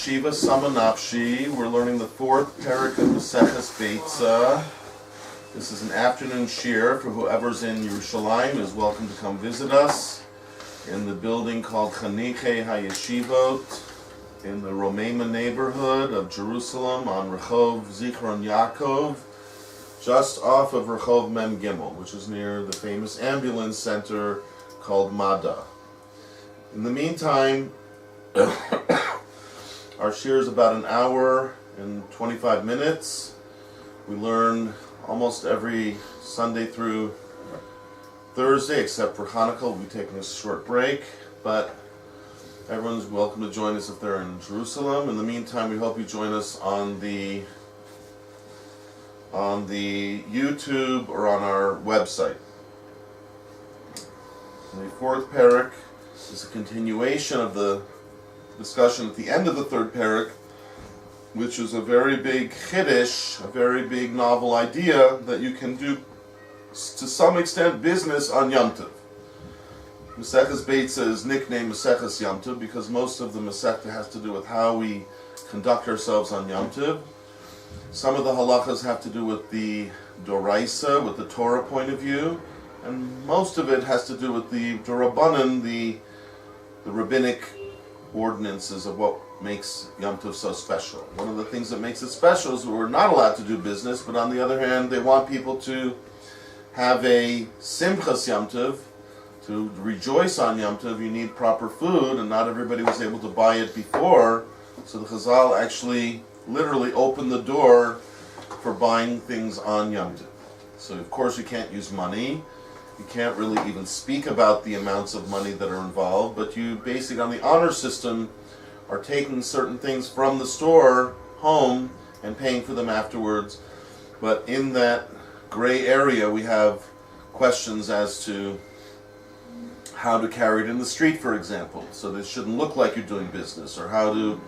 HaYesheva Samanapshi. We're learning the fourth parak of Maseches Beitsa. This is an afternoon shir for whoever's in Yerushalayim is welcome to come visit us in the building called Chanichei HaYeshivot in the Romema neighborhood of Jerusalem on Rehov Zichron Yaakov, just off of Rehov Mem Gimel, which is near the famous ambulance center called Mada. In the meantime, our shir is about an hour and 25 minutes. We learn almost every Sunday through Thursday, except for Hanukkah. We'll be taking a short break, but everyone's welcome to join us if they're in Jerusalem. In the meantime, we hope you join us on the YouTube or on our website. The fourth parak is a continuation of the discussion at the end of the third parak, which is a very big chiddush, a very big novel idea that you can do, to some extent, business on Yom Tov. Maseches Beitsa is nicknamed Maseches Yom Tov because most of the Masechta has to do with how we conduct ourselves on Yom Tov. Some of the halachas have to do with the Doraisa, with the Torah point of view, and most of it has to do with the Rabbanan, the rabbinic ordinances of what makes Yom Tov so special. One of the things that makes it special is we're not allowed to do business, but on the other hand, they want people to have a Simchas Yom Tov, to rejoice on Yom Tov. You need proper food, and not everybody was able to buy it before, so the Chazal actually literally opened the door for buying things on Yom Tov. So of course you can't use money. You can't really even speak about the amounts of money that are involved, but you basically, on the honor system, are taking certain things from the store home and paying for them afterwards. But in that gray area, we have questions as to how to carry it in the street, for example, so that it shouldn't look like you're doing business, or how to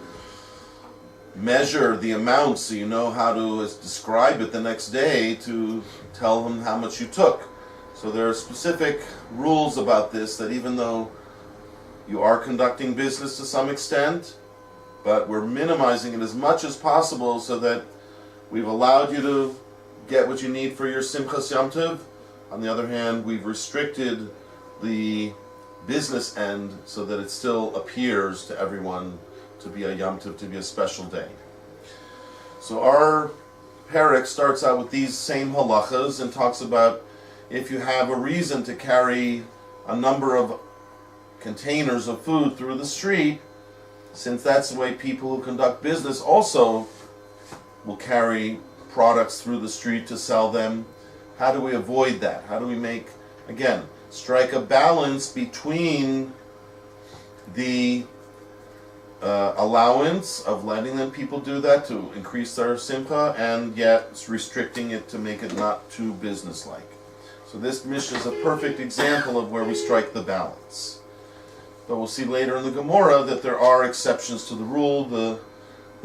measure the amount so you know how to describe it the next day to tell them how much you took. So there are specific rules about this, that even though you are conducting business to some extent, but we're minimizing it as much as possible so that we've allowed you to get what you need for your Simchas Yom Tov. On the other hand, we've restricted the business end so that it still appears to everyone to be a Yom Tov, to be a special day. So our parak starts out with these same halachas and talks about if you have a reason to carry a number of containers of food through the street, since that's the way people who conduct business also will carry products through the street to sell them, how do we avoid that? How do we make, again, strike a balance between the allowance of letting them people do that to increase their simcha, and yet restricting it to make it not too businesslike. So this Mishnah is a perfect example of where we strike the balance. But we'll see later in the Gemora that there are exceptions to the rule, the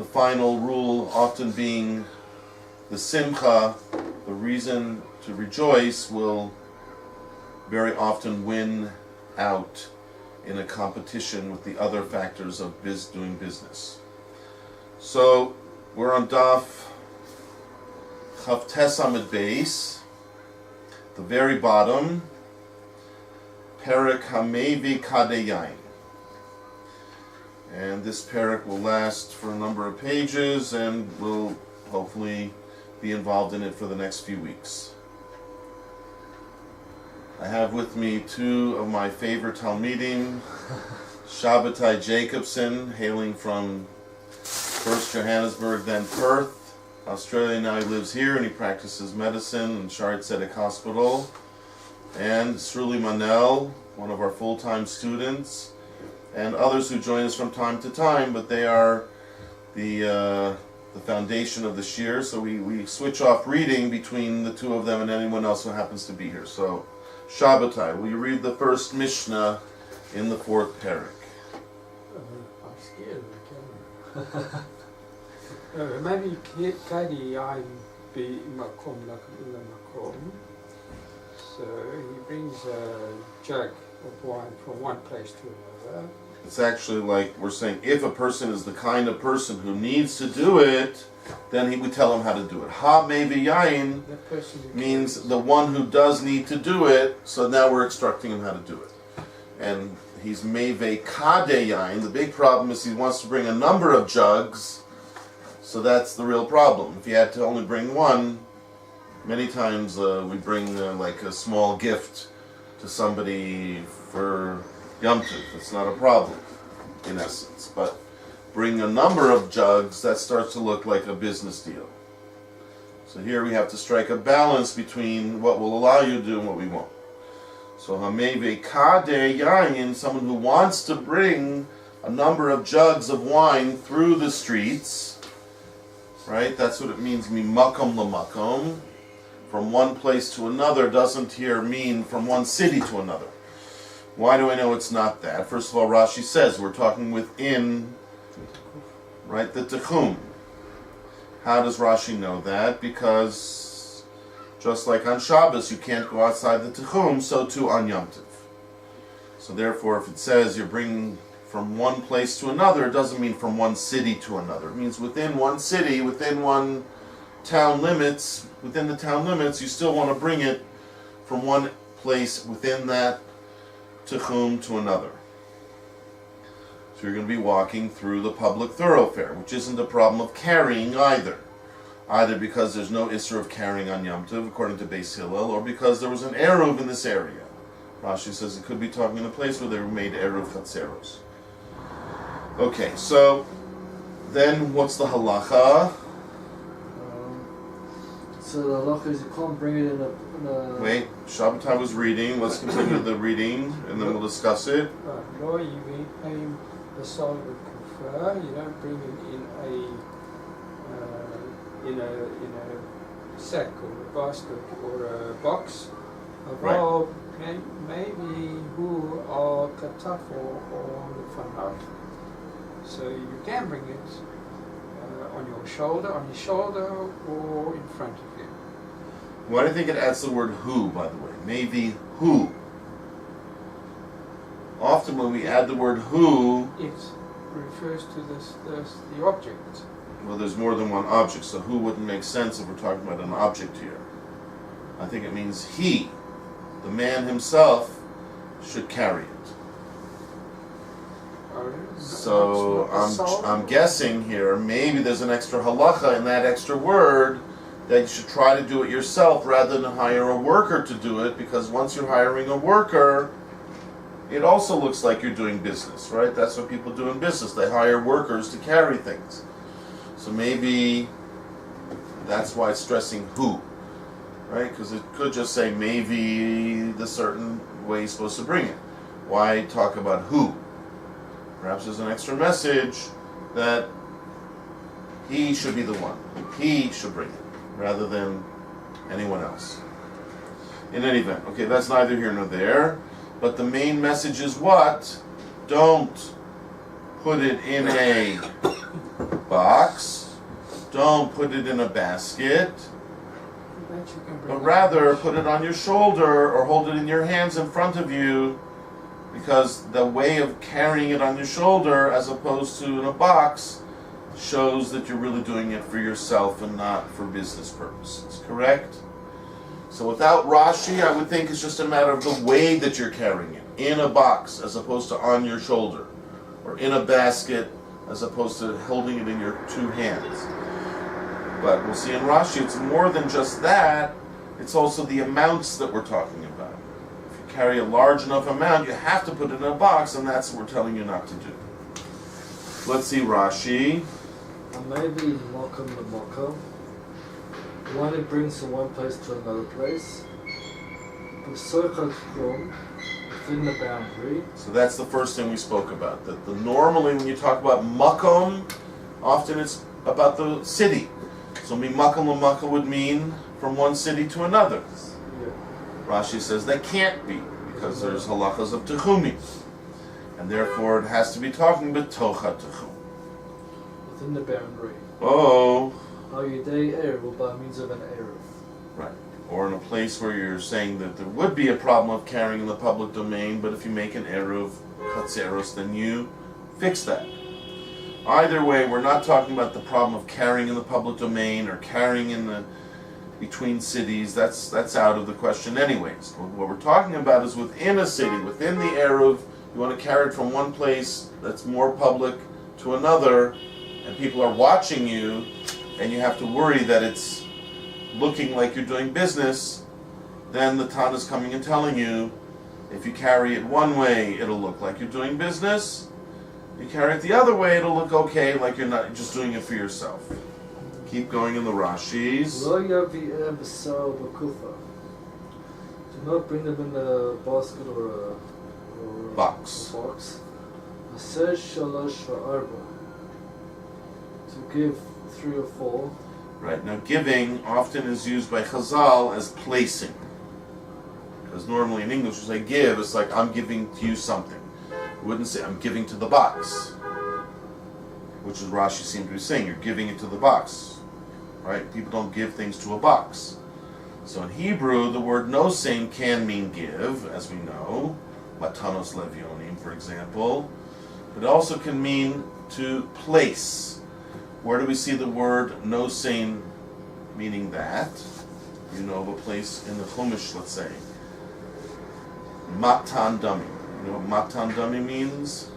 final rule often being the simcha, the reason to rejoice, will very often win out in a competition with the other factors of doing business. So we're on Daf Chav Tes Amud Beis, the very bottom, Perek Hamevi Kadeyain. And this perek will last for a number of pages, and we'll hopefully be involved in it for the next few weeks. I have with me two of my favorite Talmidim, Shabbatai Jacobson, hailing from first Johannesburg, then Perth, Australia. Now he lives here and he practices medicine in Shaare Zedek Hospital. And Sruli Manel, one of our full-time students, and others who join us from time to time, but they are the foundation of the shir, so we switch off reading between the two of them and anyone else who happens to be here. So, Shabbatai, will you read the first Mishnah in the fourth parak? I'm scared of the camera. Maybe Kadi be makom makom. So he brings a jug of wine from one place to another. It's actually like we're saying, if a person is the kind of person who needs to do it, then we tell him how to do it. Ha mevi yain means the one who does need to do it, so now we're instructing him how to do it. And he's meve kade yain. The big problem is he wants to bring a number of jugs, so that's the real problem. If he had to only bring one, many times we bring like a small gift to somebody for Yom Tov. It's not a problem, in essence. But bring a number of jugs, that starts to look like a business deal. So here we have to strike a balance between what will allow you to do and what we won't. So hameve kade yain, someone who wants to bring a number of jugs of wine through the streets, right? That's what it means, mimakom lamakom. From one place to another doesn't here mean from one city to another. Why do I know it's not that? First of all, Rashi says we're talking within, right, the Techum. How does Rashi know that? Because just like on Shabbos you can't go outside the Techum, so too on Yom Tov. So therefore, if it says you're bringing from one place to another, it doesn't mean from one city to another. It means within one city, within one town limits, within the town limits, you still want to bring it from one place within that Techum to another. So you're going to be walking through the public thoroughfare, which isn't a problem of carrying either. Either because there's no issur of carrying on Yom Tov, according to Beis Hillel, or because there was an eruv in this area. Rashi says it could be talking in a place where they were made eruv chatzeros. Okay, so then what's the halacha? So the halacha is you can't bring it in a... Wait, Shabbatai was reading. Let's continue the reading, and then we'll discuss it. No, you aim the side would prefer. You don't bring it in a sack or a basket or a box. Right. Well, maybe who are kataf or fanav. So you can bring it on your shoulder, or in front of you. Why do you think it adds the word who, by the way? Maybe who. Often when we add the word who, it refers to the object. well, there's more than one object, so who wouldn't make sense if we're talking about an object here. I think it means he, the man himself, should carry it. So I'm guessing here, maybe there's an extra halacha in that extra word, that you should try to do it yourself rather than hire a worker to do it, because once you're hiring a worker, it also looks like you're doing business, right? That's what people do in business. They hire workers to carry things. So maybe that's why it's stressing who, right? Because it could just say maybe the certain way you're supposed to bring it. Why talk about who? Perhaps there's an extra message that he should be the one. He should bring it, rather than anyone else. In any event, okay, that's neither here nor there. But the main message is what? Don't put it in a box. Don't put it in a basket. But rather put it on your shoulder or hold it in your hands in front of you, because the way of carrying it on your shoulder as opposed to in a box shows that you're really doing it for yourself and not for business purposes. Correct? So without Rashi, I would think it's just a matter of the way that you're carrying it. In a box as opposed to on your shoulder. Or in a basket as opposed to holding it in your two hands. But we'll see in Rashi, it's more than just that. It's also the amounts that we're talking about. If you carry a large enough amount, you have to put it in a box, and that's what we're telling you not to do. Let's see Rashi. Maybe mokum the mokum. One it brings from one place to another place. Within the boundary. So that's the first thing we spoke about. That normally when you talk about makom, often it's about the city. So makom l'makom would mean from one city to another. Yeah. Rashi says that can't be, because there's halachas of techumi. And therefore it has to be talking b'tocha techum. Within the boundary. Oh. Al-Yidei Erev, by means of an Erev. Right. Or in a place where you're saying that there would be a problem of carrying in the public domain, but if you make an eruv, chatzeros, then you fix that. Either way, we're not talking about the problem of carrying in the public domain or carrying in the between cities. That's out of the question anyways. What we're talking about is within a city, within the Eruv, you want to carry it from one place that's more public to another, and people are watching you, and you have to worry that it's looking like you're doing business. Then the Tana is coming and telling you, if you carry it one way, it'll look like you're doing business. You carry it the other way, it'll look okay, like you're not just doing it for yourself. Keep going in the Rashis. Lo yavi'em b'sar b'kufa. Do not bring them in a basket or a Box. Aser shalosh v'arba. To give 3 or 4. Right, now giving often is used by Chazal as placing. Because normally in English, you say give, it's like I'm giving to you something. You wouldn't say I'm giving to the box. Which is Rashi seems to be saying, you're giving it to the box. Right? People don't give things to a box. So in Hebrew, the word nosein can mean give, as we know. Matanos levionim, for example. But it also can mean to place. Where do we see the word nosein meaning that? You know of a place in the Chumash, let's say. Matan dami. You know what matan dami means?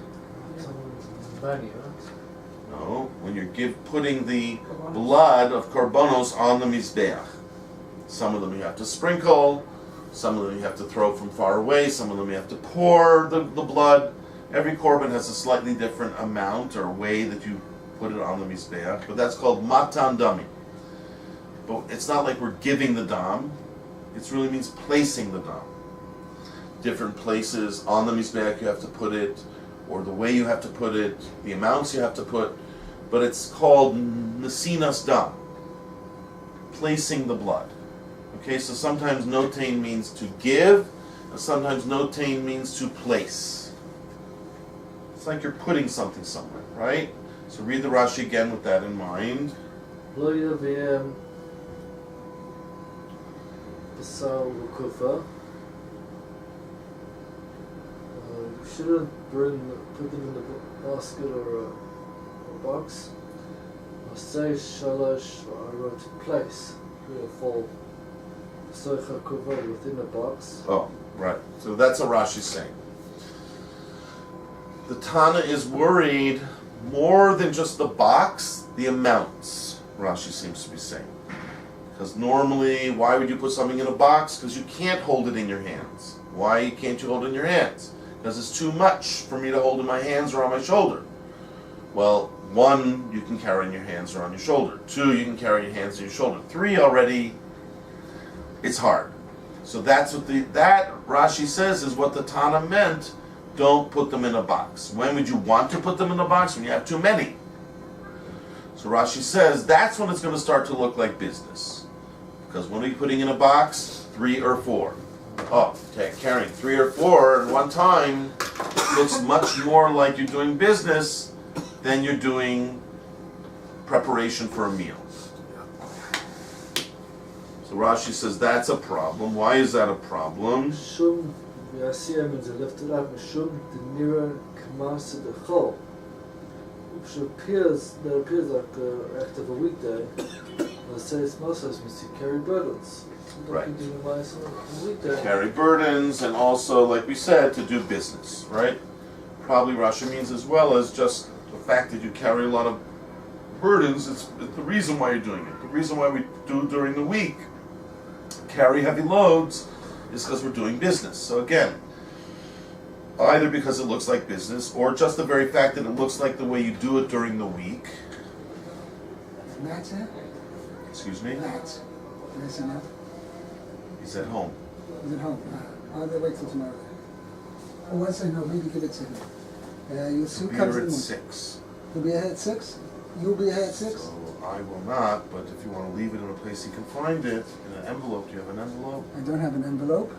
No, when you're putting the blood of korbanos on the mizbeach. Some of them you have to sprinkle, some of them you have to throw from far away, some of them you have to pour the blood. Every korban has a slightly different amount or way that you put it on the mizbeach, but that's called matan dami. But it's not like we're giving the dam, it really means placing the dam. Different places on the mizbeach you have to put it, or the way you have to put it, the amounts you have to put, but it's called nesinas dam, placing the blood. Okay, so sometimes notain means to give, and sometimes notain means to place. It's like you're putting something somewhere, right? So read the Rashi again with that in mind. Lo yavi'em b'sar b'kufa. You shouldn't put them in a basket or a box. Say shalosh or to place 3 or 4 soicha kuva within a box. Oh, right. So that's what Rashi's saying. The Tana is worried more than just the box, the amounts, Rashi seems to be saying. Because normally, why would you put something in a box? Because you can't hold it in your hands. Why can't you hold it in your hands? Because it's too much for me to hold in my hands or on my shoulder. Well, 1, you can carry in your hands or on your shoulder. 2, you can carry in your hands or your shoulder. 3 already, it's hard. So that's what that Rashi says is what the Tana meant. Don't put them in a box. When would you want to put them in a box? When you have too many. So Rashi says that's when it's going to start to look like business. Because when are you putting in a box? 3 or 4. Oh, okay, carrying 3 or 4 at one time looks much more like you're doing business than you're doing preparation for a meal. So Rashi says that's a problem. Why is that a problem? Shum v'asiyah means to lift it up. Shum denira k'masa dechol. Which appears like the act of a weekday. Let's say it's Moses means to carry burdens. Right. To carry burdens, and also, like we said, to do business, right? Probably Rashi means as well as just the fact that you carry a lot of burdens, it's the reason why you're doing it. The reason why we do during the week, carry heavy loads, is because we're doing business. So again, either because it looks like business, or just the very fact that it looks like the way you do it during the week. Matt's in? Excuse me? Matt's. Yes, enough. He's at home. He's at home. I'll wait till tomorrow. Oh, Wednesday, no, maybe give it to him. You'll see who Be comes here in at the 6. He'll be ahead at 6? You'll be ahead at 6? So I will not, but if you want to leave it in a place you can find it, in an envelope, do you have an envelope? I don't have an envelope.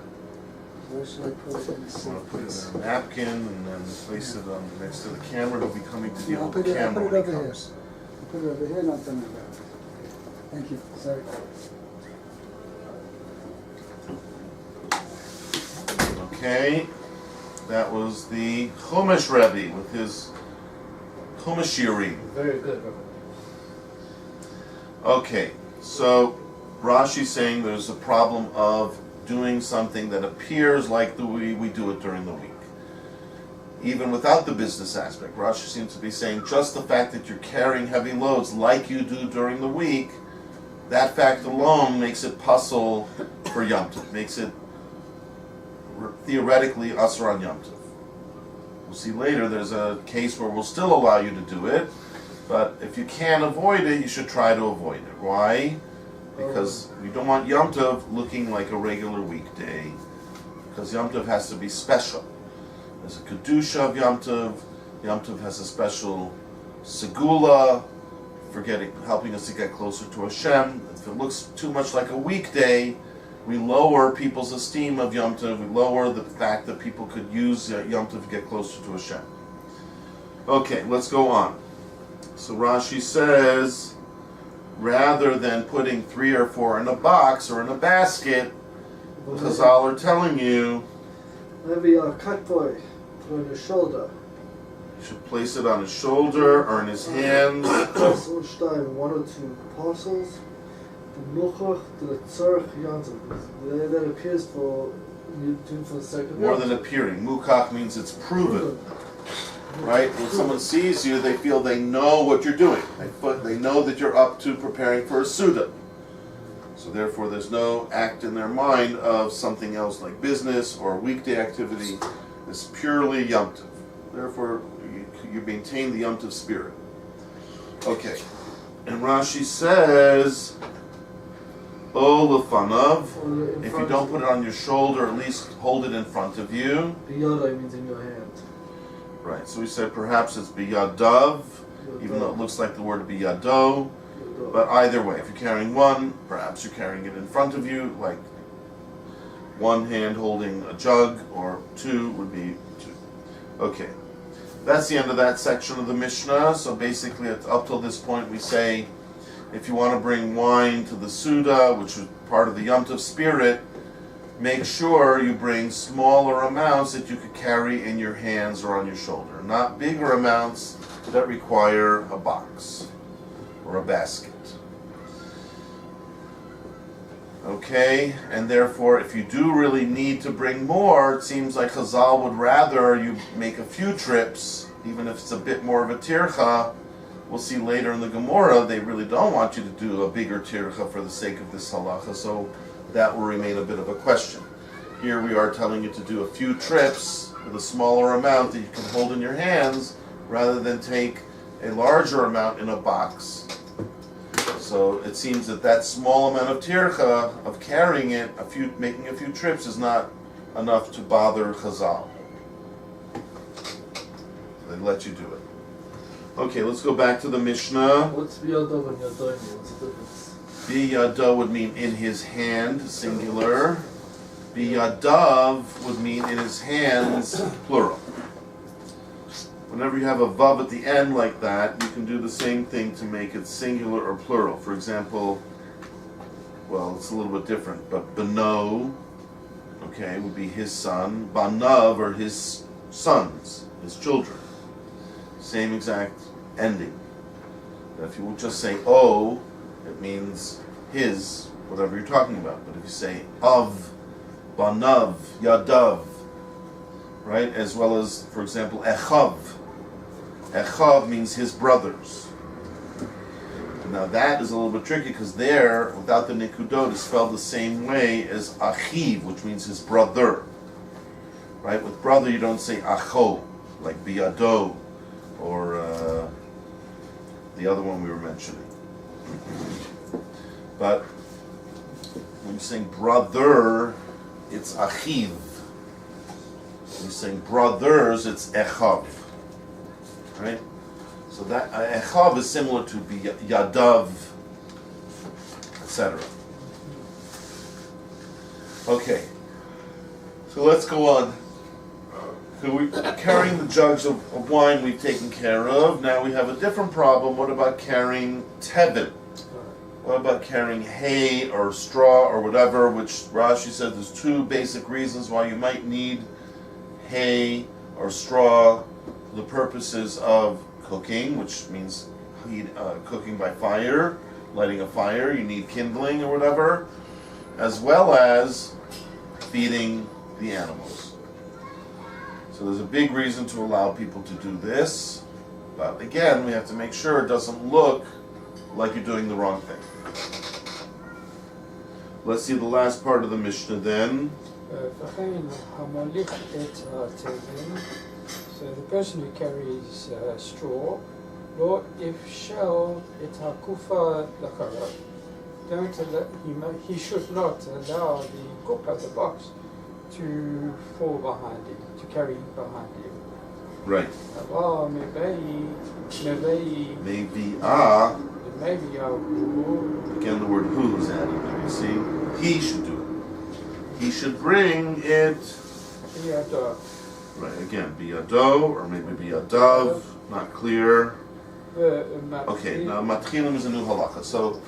Where should I put it in the You want to put it safe in a napkin and then place it on next to the camera. He'll be coming to deal I'll with put the it camera over when he here. comes. I'll put it over here, not done about it. Thank you. Sorry. Okay, That was the Chumash Rebbe with his Chumash Shirim. Very good, Rabbi. Okay, so Rashi's saying there's a problem of doing something that appears like the way we do it during the week. Even without the business aspect, Rashi seems to be saying just the fact that you're carrying heavy loads like you do during the week, that fact alone makes it puzzle for Yom Tov, makes it theoretically asur on Yom Tov. We'll see later there's a case where we'll still allow you to do it, but if you can't avoid it, you should try to avoid it. Why? Because you don't want Yom Tov looking like a regular weekday, because Yom Tov has to be special. There's a Kedusha of Yom Tov. Yom Tov has a special segula for helping us to get closer to Hashem. If it looks too much like a weekday, we lower people's esteem of Yom Tov. We lower the fact that people could use Yom Tov to get closer to Hashem. Okay, let's go on. So Rashi says, rather than putting 3 or 4 in a box or in a basket, Chazal are telling you, maybe a katboy, put on your shoulder. You should place it on his shoulder or in his hands. 1 or 2 parcels. The muchach, the tzarech yantiv. That appears for the second. More than appearing. Mukach means it's proven. Right? When someone sees you, they feel they know what you're doing. They know that you're up to preparing for a Suda. So therefore there's no act in their mind of something else like business or weekday activity. It's purely Yom Tov. Therefore you maintain the Yom Tov spirit. Okay. And Rashi says, O lefanav, if you don't put it on your shoulder, at least hold it in front of you. Biyada means in your hand. Right, so we said perhaps it's biyadav, even though it looks like the word biyado. But either way, if you're carrying one, perhaps you're carrying it in front of you, like one hand holding a jug, or 2 would be 2. Okay, that's the end of that section of the Mishnah. So basically, up till this point, we say, if you want to bring wine to the Suda, which is part of the Yom Tov spirit, make sure you bring smaller amounts that you could carry in your hands or on your shoulder, not bigger amounts that require a box or a basket. Okay, and therefore if you do really need to bring more, it seems like Chazal would rather you make a few trips, even if it's a bit more of a tircha. We'll see later in the Gemora, they really don't want you to do a bigger tircha for the sake of this halacha, so that will remain a bit of a question. Here we are telling you to do a few trips with a smaller amount that you can hold in your hands, rather than take a larger amount in a box. So it seems that small amount of tircha, of carrying it, making a few trips, is not enough to bother Chazal. They let you do it. Okay, let's go back to the Mishnah. What's biyadav and yadayim? What's the difference? Biyadav would mean in his hand, singular. Biyadav would mean in his hands, plural. Whenever you have a vav at the end like that, you can do the same thing to make it singular or plural. For example, well, it's a little bit different, but bano, okay, would be his son. Banav are his sons, his children. Same exact ending. If you would just say o, it means his, whatever you're talking about. But if you say of, banav, yadav, right, as well as, for example, echav. Echav means his brothers. Now that is a little bit tricky because there, without the nikudot, is spelled the same way as achiv, which means his brother. Right? With brother, you don't say acho, like biyado, or the other one we were mentioning. But when you're saying brother, it's achiv. When you're saying brothers, it's echav. Right? So that echav is similar to yadav, etc. Okay. So let's go on. So carrying the jugs of wine we've taken care of. Now we have a different problem. What about carrying tevin? What about carrying hay or straw or whatever, which Rashi said there's 2 basic reasons why you might need hay or straw for the purposes of cooking, which means cooking by fire, lighting a fire, you need kindling or whatever, as well as feeding the animals. So there's a big reason to allow people to do this, but again, we have to make sure it doesn't look like you're doing the wrong thing. Let's see the last part of the Mishnah then. So the person who carries straw, lo ifshel et hakufa lakara. He should not allow the kufa, the box, to fall behind him, to carry behind him. Right. Maybe again, the word who is added there. You see, he should do it. He should bring it. Right. Again, be a doe or maybe be a dove. Not clear. Okay. Now matchilim is a new halacha. So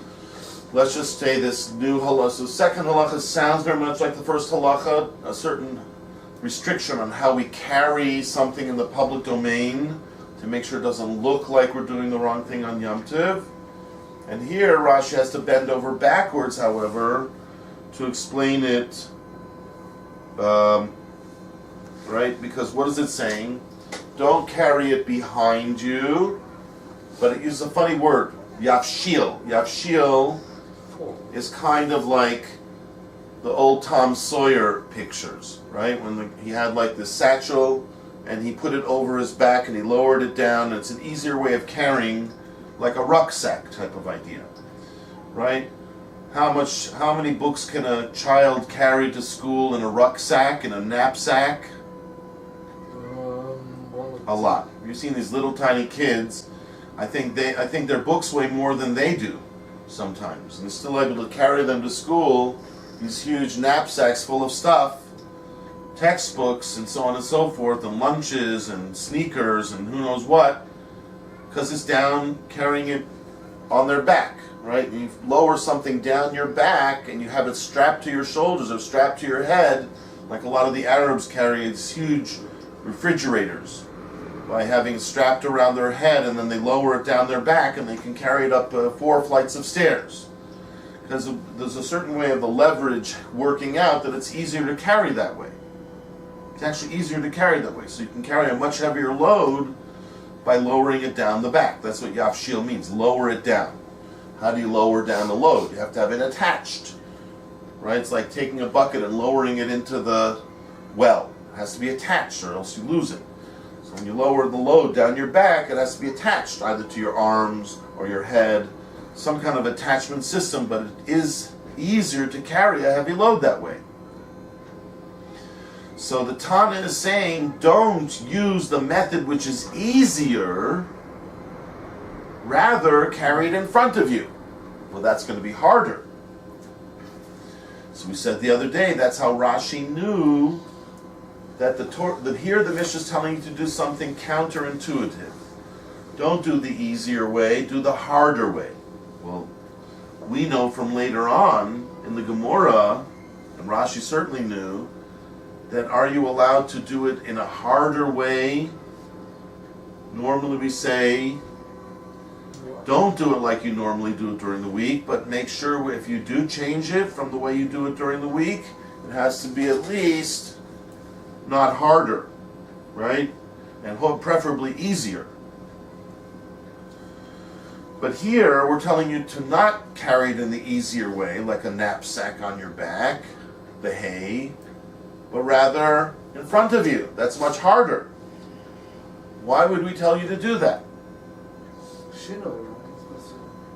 let's just say this new halacha. So second halacha sounds very much like the first halacha. A certain restriction on how we carry something in the public domain to make sure it doesn't look like we're doing the wrong thing on Yom Tov. And here Rashi has to bend over backwards, however, to explain it, right? Because what is it saying? Don't carry it behind you, but it uses a funny word, yafshil. Yafshil is kind of like the old Tom Sawyer pictures, right? When he had like this satchel and he put it over his back and he lowered it down, and it's an easier way of carrying, like a rucksack type of idea, right? How many books can a child carry to school in a rucksack, in a knapsack? A lot. You've seen these little tiny kids. I think their books weigh more than they do sometimes, and they're still able to carry them to school. These huge knapsacks full of stuff, textbooks and so on and so forth, and lunches and sneakers and who knows what, because it's down carrying it on their back, right? You lower something down your back and you have it strapped to your shoulders or strapped to your head, like a lot of the Arabs carry these huge refrigerators by having it strapped around their head, and then they lower it down their back and they can carry it up 4 flights of stairs. Because there's a certain way of the leverage working out that it's easier to carry that way. It's actually easier to carry that way. So you can carry a much heavier load by lowering it down the back. That's what yafshil means, lower it down. How do you lower down the load? You have to have it attached, right? It's like taking a bucket and lowering it into the well. It has to be attached or else you lose it. So when you lower the load down your back, it has to be attached either to your arms or your head, some kind of attachment system, but it is easier to carry a heavy load that way. So the Tana is saying, don't use the method which is easier, rather carry it in front of you. Well, that's going to be harder. So we said the other day, that's how Rashi knew that here the Mishnah is telling you to do something counterintuitive. Don't do the easier way, do the harder way. Well, we know from later on in the Gemora, and Rashi certainly knew, that are you allowed to do it in a harder way? Normally we say, don't do it like you normally do it during the week, but make sure if you do change it from the way you do it during the week, it has to be at least not harder, right? And preferably easier. But here, we're telling you to not carry it in the easier way, like a knapsack on your back, the hay, but rather in front of you. That's much harder. Why would we tell you to do that?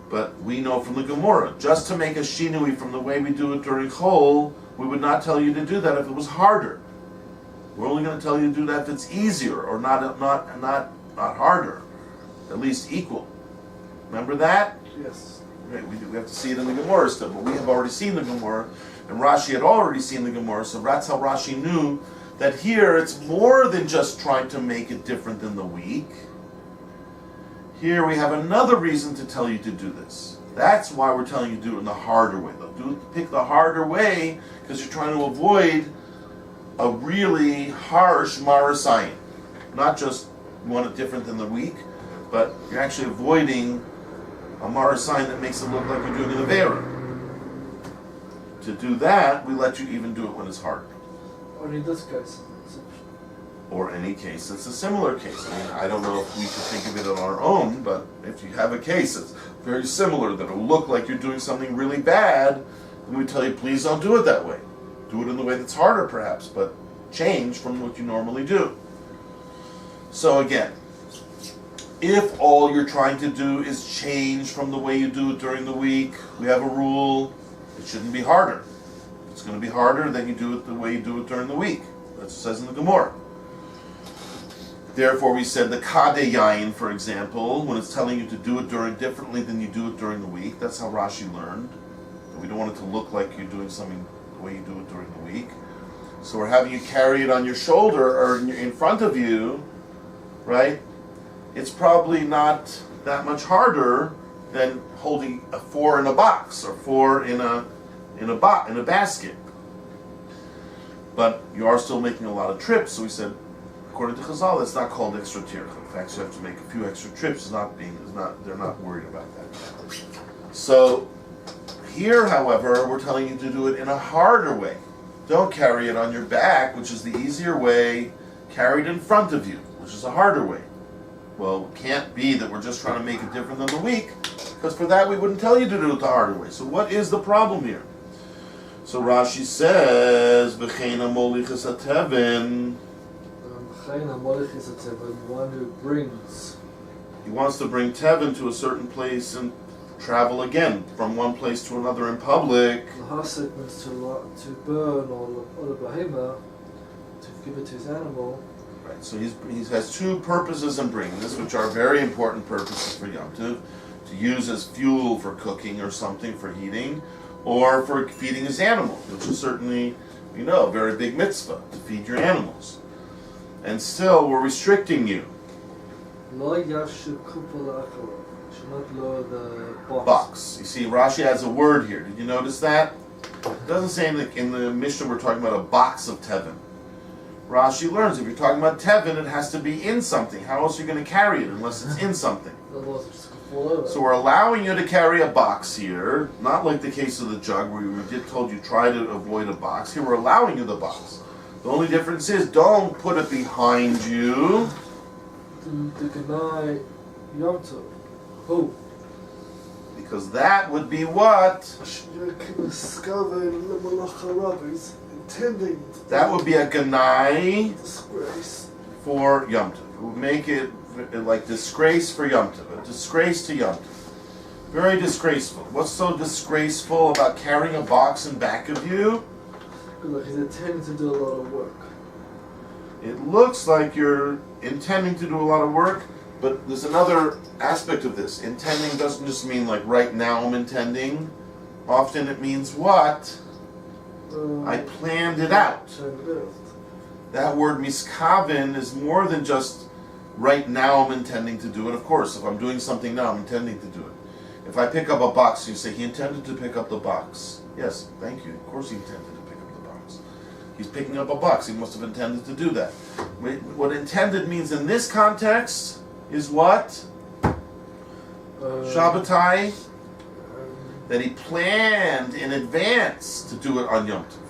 But we know from the Gemora, just to make a shinui from the way we do it during Chol, we would not tell you to do that if it was harder. We're only going to tell you to do that if it's easier, or not harder, at least equal. Remember that? Yes. Right, we have to see it in the Gemora still, but we have already seen the Gemora, and Rashi had already seen the Gemora, so that's how Rashi knew that here it's more than just trying to make it different than the week. Here we have another reason to tell you to do this. That's why we're telling you to do it in the harder way. Pick the harder way because you're trying to avoid a really harsh marasayim. Not just you want it different than the week, but you're actually avoiding a marasayim that makes it look like you're doing an avera. To do that, we let you even do it when it's hard. Or in this case. Or any case that's a similar case. I mean, I don't know if we could think of it on our own, but if you have a case that's very similar, that will look like you're doing something really bad, then we tell you, please don't do it that way. Do it in the way that's harder, perhaps, but change from what you normally do. So again, if all you're trying to do is change from the way you do it during the week, we have a rule, it shouldn't be harder. If it's going to be harder, then you do it the way you do it during the week. That's what it says in the Gemora. Therefore, we said the kade yain, for example, when it's telling you to do it differently than you do it during the week, that's how Rashi learned. We don't want it to look like you're doing something the way you do it during the week. So we're having you carry it on your shoulder or in front of you, right? It's probably not that much harder than holding a 4 in a box or 4 in a basket. But you are still making a lot of trips, so we said, according to Chazal, it's not called extra tircha. In fact, you have to make a few extra trips. They're not worried about that. So here, however, we're telling you to do it in a harder way. Don't carry it on your back, which is the easier way. Carry it in front of you, which is a harder way. Well, it can't be that we're just trying to make it different than the week, because for that we wouldn't tell you to do it the harder way. So what is the problem here? So Rashi says, "V'cheina molichas hatevin." One who brings. He wants to bring tevin to a certain place and travel again from one place to another in public. Lahasik means to burn or the behemoth, to give it to his animal. Right. So he has two purposes in bringing this, which are very important purposes for Yom Tov, to use as fuel for cooking or something for heating, or for feeding his animals, which is certainly, a very big mitzvah to feed your animals. And still, we're restricting you. Should not lower the box. You see, Rashi adds a word here. Did you notice that? It doesn't say in the Mishnah we're talking about a box of tevin. Rashi learns if you're talking about tevin, it has to be in something. How else are you going to carry it unless it's in something? So we're allowing you to carry a box here, not like the case of the jug where we told you try to avoid a box. Here we're allowing you the box. The only difference is don't put it behind you. To deny Yom Tov. Who? Because that would be what? That would be a ganai for Yom Tov. It would make it like disgrace for Yom Tov. A disgrace to Yom Tov. Very disgraceful. What's so disgraceful about carrying a box in back of you? Because he's intending to do a lot of work. It looks like you're intending to do a lot of work, but there's another aspect of this. Intending doesn't just mean like right now I'm intending. Often it means what? I planned it out. That word miskaven is more than just right now I'm intending to do it. Of course, if I'm doing something now, I'm intending to do it. If I pick up a box, you say he intended to pick up the box. Yes, thank you. Of course he intended to pick up the box. He's picking up a box. He must have intended to do that. What intended means in this context is what? Shabbatai? That he planned in advance to do it on Yom Tov.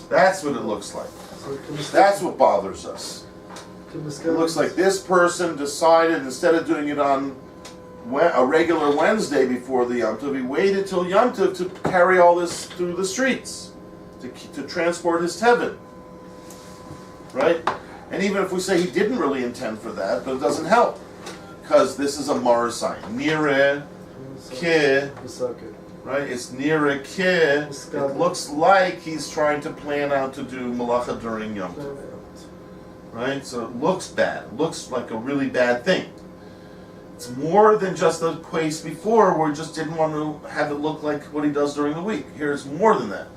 That's what it looks like. That's what bothers us. It looks like this person decided instead of doing it on a regular Wednesday before the Yom Tov, he waited till Yom Tov to carry all this through the streets, to transport his tevin. Right? And even if we say he didn't really intend for that, but it doesn't help. Because this is a marasai. Nire ke. Right? It's nire ke. It looks like he's trying to plan out to do malacha during Yom Tov. Right? So it looks bad. It looks like a really bad thing. It's more than just the case before where we just didn't want to have it look like what he does during the week. Here it's more than that.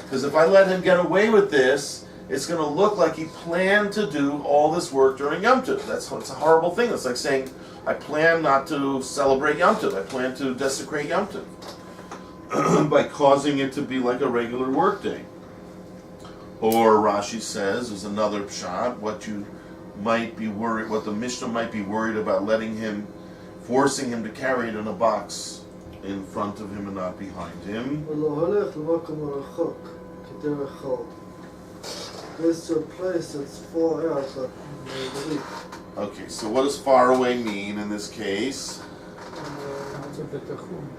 Because if I let him get away with this, it's going to look like he planned to do all this work during Yom Tov. It's a horrible thing. It's like saying, I plan not to celebrate Yom Tov. I plan to desecrate Yom Tov by causing it to be like a regular work day. Or Rashi says, there's another pshat, what you might be worried, what the Mishnah might be worried about forcing him to carry it in a box in front of him and not behind him. Goes to a place that's far out, but Okay, so what does far away mean in this case?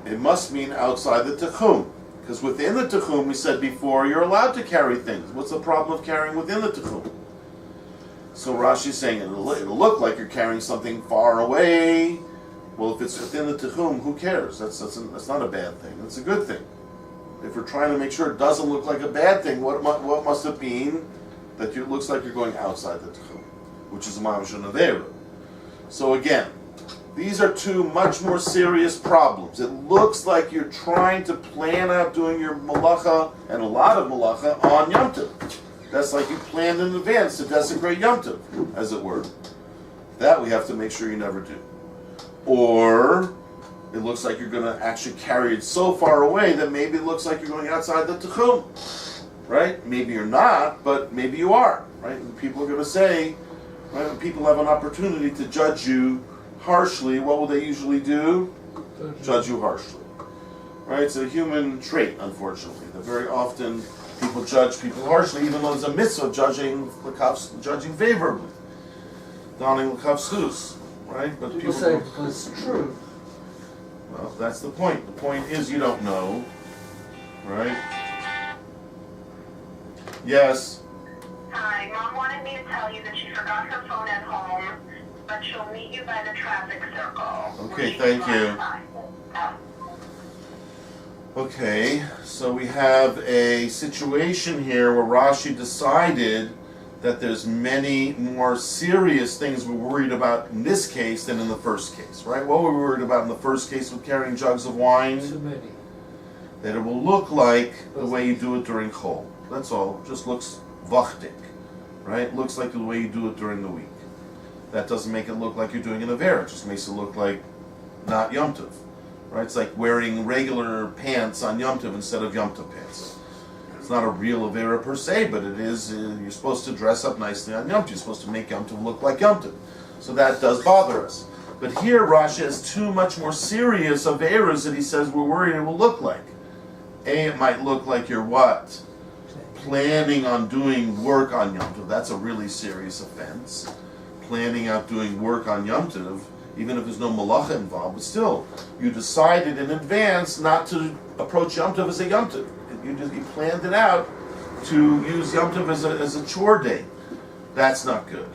It must mean outside the Techum. Because within the Techum, we said before, you're allowed to carry things. What's the problem of carrying within the Techum? So Rashi's saying it'll look like you're carrying something far away. Well, if it's within the Techum, who cares? That's not a bad thing. That's a good thing. If we're trying to make sure it doesn't look like a bad thing, what must it mean? That it looks like you're going outside the Techum, which is a mamash nevera. So again, these are two much more serious problems. It looks like you're trying to plan out doing your malacha, and a lot of malacha, on Yom Tov. That's like you planned in advance to desecrate Yom Tov, as it were. That we have to make sure you never do. Or it looks like you're going to actually carry it so far away that maybe it looks like you're going outside the Techum. Right? Maybe you're not, but maybe you are. Right? And people are going to say, right, when people have an opportunity to judge you harshly, what will they usually do? Judge you harshly. Right? It's a human trait, unfortunately, that very often people judge people harshly, even though there's a mitzvah judging favorably. Donning l'kaf schus. Right? But people say because it's true. Well, that's the point. The point is you don't know. Right? Yes. Hi, Mom wanted me to tell you that she forgot her phone at home, but she'll meet you by the traffic circle. Okay, thank you. Okay, so we have a situation here where Rashi decided that there's many more serious things we're worried about in this case than in the first case, right? What were we worried about in the first case with carrying jugs of wine? Too many. That it will look like the way you do it during Chol. That's all. It just looks vachtik, right? Looks like the way you do it during the week. That doesn't make it look like you're doing an Avera. It just makes it look like not Yom Tov, right? It's like wearing regular pants on Yom Tov instead of Yom Tov pants. It's not a real Avera per se, but it is, you're supposed to dress up nicely on Yom Tov. You're supposed to make Yom Tov look like Yom Tov. So that does bother us. But here Rashi has two much more serious Averas that he says we're worried it will look like. A, it might look like you're what? Planning on doing work on Yom Tov. That's a really serious offense. Planning out doing work on Yom Tov, even if there's no malacha involved, but still, you decided in advance not to approach Yom Tov as a Yom Tov. You planned it out to use Yom Tov as a chore day. That's not good.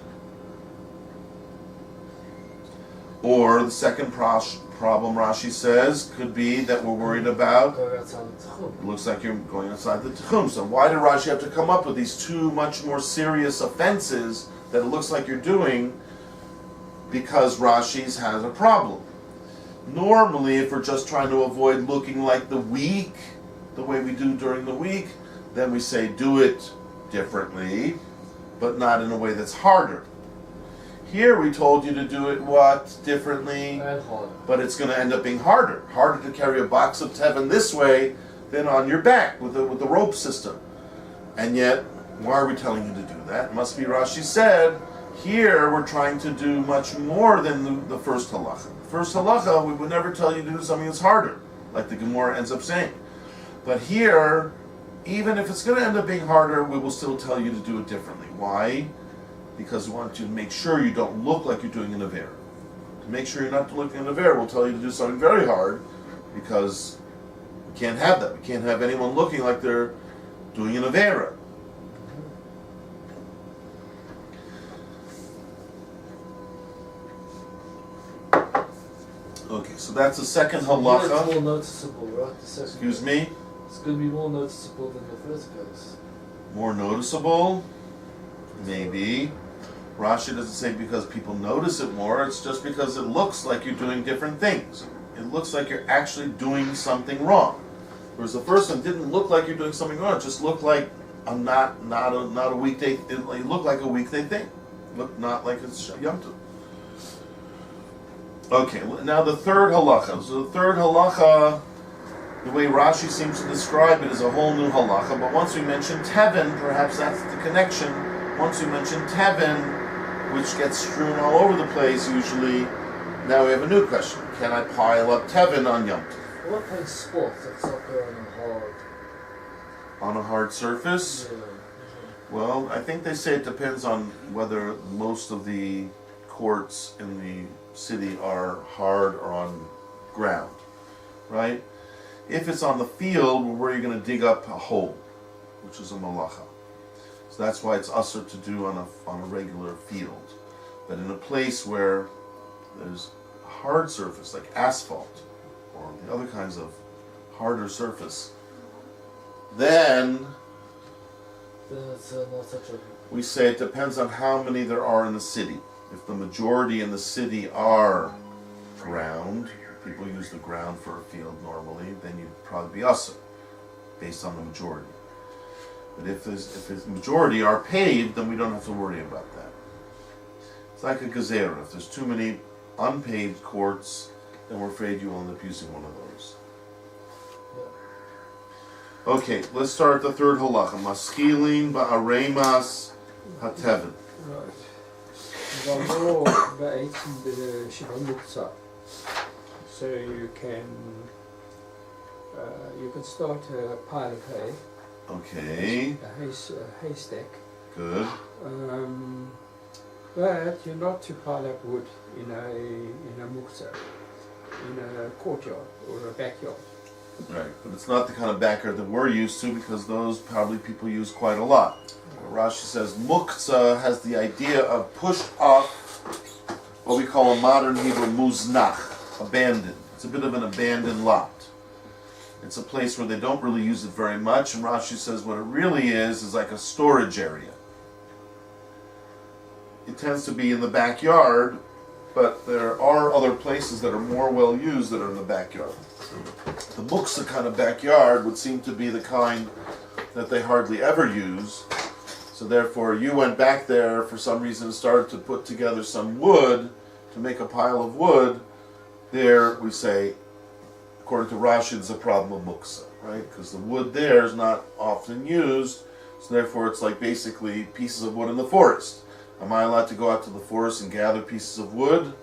Or the second problem Rashi says could be that we're worried about. It looks like you're going outside the Techum. So why did Rashi have to come up with these two much more serious offenses that it looks like you're doing? Because Rashi's has a problem. Normally, if we're just trying to avoid looking like the week, the way we do during the week, then we say do it differently, but not in a way that's harder. Here we told you to do it what? Differently, And harder. but it's going to end up being harder. Harder to carry a box of tevin this way than on your back with the rope system. And yet, why are we telling you to do that? It must be Rashi said, here we're trying to do much more than the first halacha. The first halacha, we would never tell you to do something that's harder, like the Gemora ends up saying. But here, even if it's going to end up being harder, we will still tell you to do it differently. Why? Because we want you to make sure you don't look like you're doing an Avera. To make sure you're not looking at an Avera, we'll tell you to do something very hard, because we can't have that. We can't have anyone looking like they're doing an Avera. Okay, so that's the second It's more halacha. noticeable, right? The second Excuse case. me? It's going to be more noticeable than the first case. More noticeable? Maybe. Rashi doesn't say because people notice it more, it's just because it looks like you're doing different things. It looks like you're actually doing something wrong. Whereas the first one didn't look like you're doing something wrong, it just looked like not a weekday, it looked like a weekday thing. It looked not like it's Yom Tov. Okay, now the third halacha. So the third halacha The way Rashi seems to describe it is a whole new halacha, but once we mention Tevin, perhaps that's the connection. Once we mention Tevin, which gets strewn all over the place usually, now we have a new question. Can I pile up Tevin on Yom Tov? What playing sports like soccer On a hard surface? Yeah. Well, I think they say it depends on whether most of the courts in the city are hard or on ground, right? If it's on the field, where you're going to dig up a hole, which is a malacha. So that's why it's usher to do on a regular field. But in a place where there's a hard surface, like asphalt, or the other kinds of harder surface, then it's not such a... we say it depends on how many there are in the city. If the majority in the city are ground, people use the ground for a field normally, then you'd probably be usher, based on the majority. But if the majority are paved, then we don't have to worry about that. It's like a gezerah. If there's too many unpaved courts, then we're afraid you will end up using one of those. Okay, let's start the third halacha. Maskilin ba'aremas hatevin. Right. Gemora Beitsa Shivamuksa. So you can start a pile of hay. Okay, A haystack. good. But you're not to pile up wood in a muksa, in a courtyard or a backyard. Right, but it's not the kind of backyard that we're used to, because those probably people use quite a lot. Rashi says muktzah has the idea of pushed off, what we call in modern Hebrew muznach, abandoned. It's a bit of an abandoned lot. It's a place where they don't really use it very much, and Rashi says what it really is like a storage area. It tends to be in the backyard, but there are other places that are more well used that are in the backyard. The muksa kind of backyard would seem to be the kind that they hardly ever use. So therefore, you went back there for some reason and started to put together some wood to make a pile of wood. There, we say, according to Rashi, there's a problem of muksa, right? Because the wood there is not often used, so therefore it's like basically pieces of wood in the forest. Am I allowed to go out to the forest and gather pieces of wood?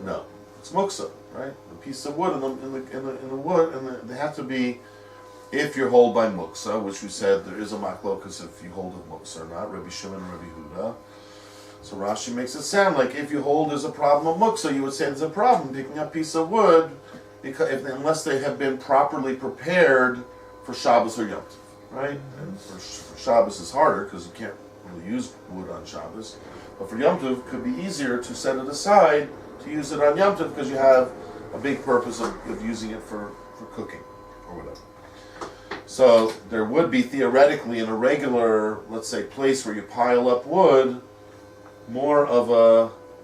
No. It's muksa, right? The piece of wood in the wood, and they have to be, if you're hold by muksa, which we said there is a maklokas if you hold of muksa or not, Rabbi Shimon and Rabbi Huda. So Rashi makes it sound like if you hold there's a problem of muksa, you would say there's a problem picking up a piece of wood, because unless they have been properly prepared for Shabbos or Yom Tov, right? And for Shabbos is harder because you can't really use wood on Shabbos, but for Yom Tov it could be easier to set it aside to use it on Yom Tov because you have a big purpose of using it for cooking or whatever. So there would be theoretically in a regular, let's say, place where you pile up wood, more of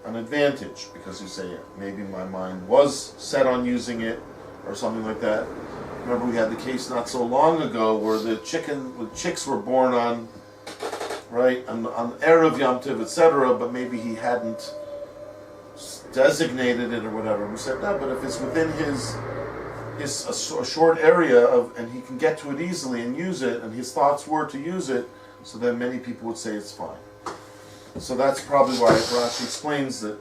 an advantage, because you say, maybe my mind was set on using it or something like that. Remember we had the case not so long ago where the chicks were born on Erev Yom Tov, etc., but maybe he hadn't designated it or whatever. We said, no, but if it's within a short area and he can get to it easily and use it, and his thoughts were to use it, so then many people would say it's fine. So that's probably why Rashi explains that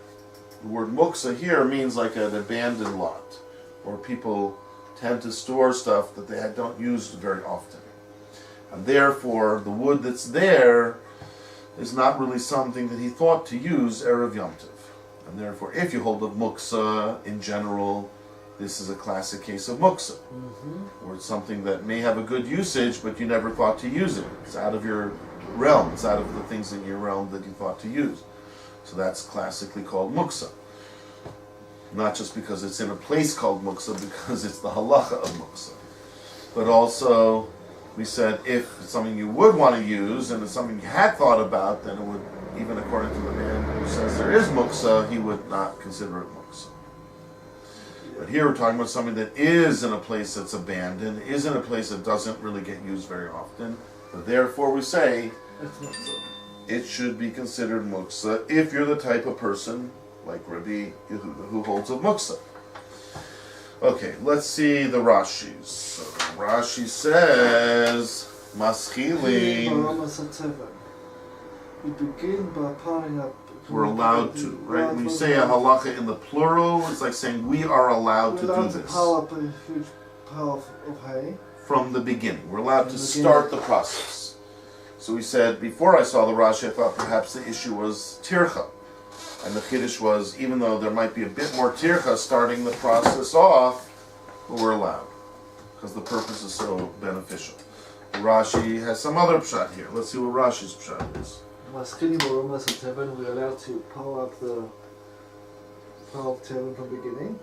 the word muksa here means like an abandoned lot, where people tend to store stuff that they don't use very often. And therefore, the wood that's there is not really something that he thought to use Erev Yom Tov. And therefore, if you hold of muksa in general, this is a classic case of muksa, where it's something that may have a good usage, but you never thought to use it. It's out of your realm. It's out of the things in your realm that you thought to use. So that's classically called muksa. Not just because it's in a place called muksa, because it's the halacha of muksa. But also, we said if it's something you would want to use, and it's something you had thought about, then it would, even according to the man who says there is muksa, he would not consider it muksa. But here we're talking about something that is in a place that's abandoned, is in a place that doesn't really get used very often. But therefore we say it should be considered muksa if you're the type of person like Rabbi Yehuda who holds of muksa. Okay, let's see the Rashis. So Rashi says, Maschilim, We begin by piling up. we're allowed to, right? When you say a halacha in the plural, it's like saying we are allowed to do this. Pile up a huge pile of hay. From the beginning. We're allowed to start the process. So we said, before I saw the Rashi, I thought perhaps the issue was tircha. And the chiddush was, even though there might be a bit more tircha starting the process off, but we're allowed. Because the purpose is so beneficial. Rashi has some other pshat here. Let's see what Rashi's pshat is. We're allowed to pile up the pile of tevin from the beginning.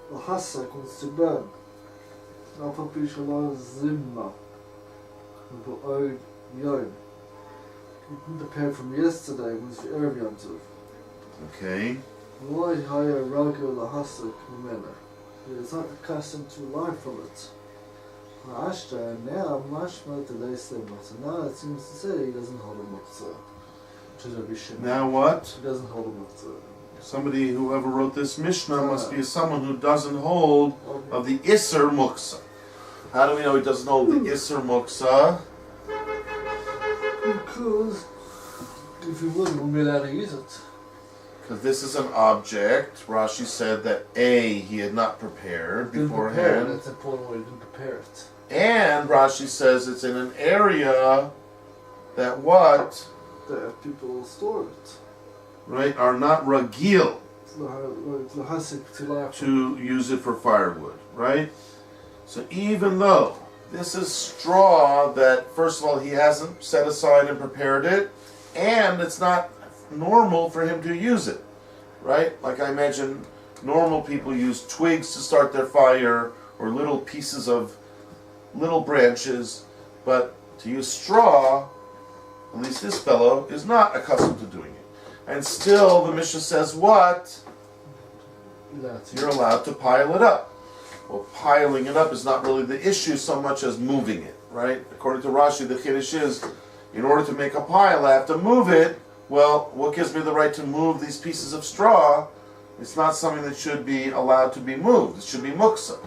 The hasak wants to burn. Zimma. Prepared from yesterday was the Erev Yom Tov. Okay. Why hire Ragu Lahasak Mimena? He is not accustomed to life from it. Ashta, now Mashma today said Muktzah. Now it seems to say he doesn't hold a Muktzah. Which is a Bishim. Now what? He doesn't hold a Muktzah. Somebody, whoever wrote this Mishnah, must be someone who doesn't hold of the Isser Muktzah. How do we know he doesn't hold the Isser Muktzah? Because if he wouldn't be allowed to use it. Because this is an object. Rashi said that A, he had not prepared beforehand. That's important why he didn't prepare it. And Rashi says it's in an area that what? That people store it. Right, are not ragil To to use it for firewood, right? So even though this is straw that, first of all, he hasn't set aside and prepared it, and it's not normal for him to use it, right? Like I mentioned, normal people use twigs to start their fire, or little pieces of little branches, but to use straw, at least this fellow, is not accustomed to doing it. And still, the Mishnah says what? You're allowed to pile it up. Well, piling it up is not really the issue so much as moving it, right? According to Rashi, the chiddush is, in order to make a pile, I have to move it. Well, what gives me the right to move these pieces of straw? It's not something that should be allowed to be moved. It should be muksa.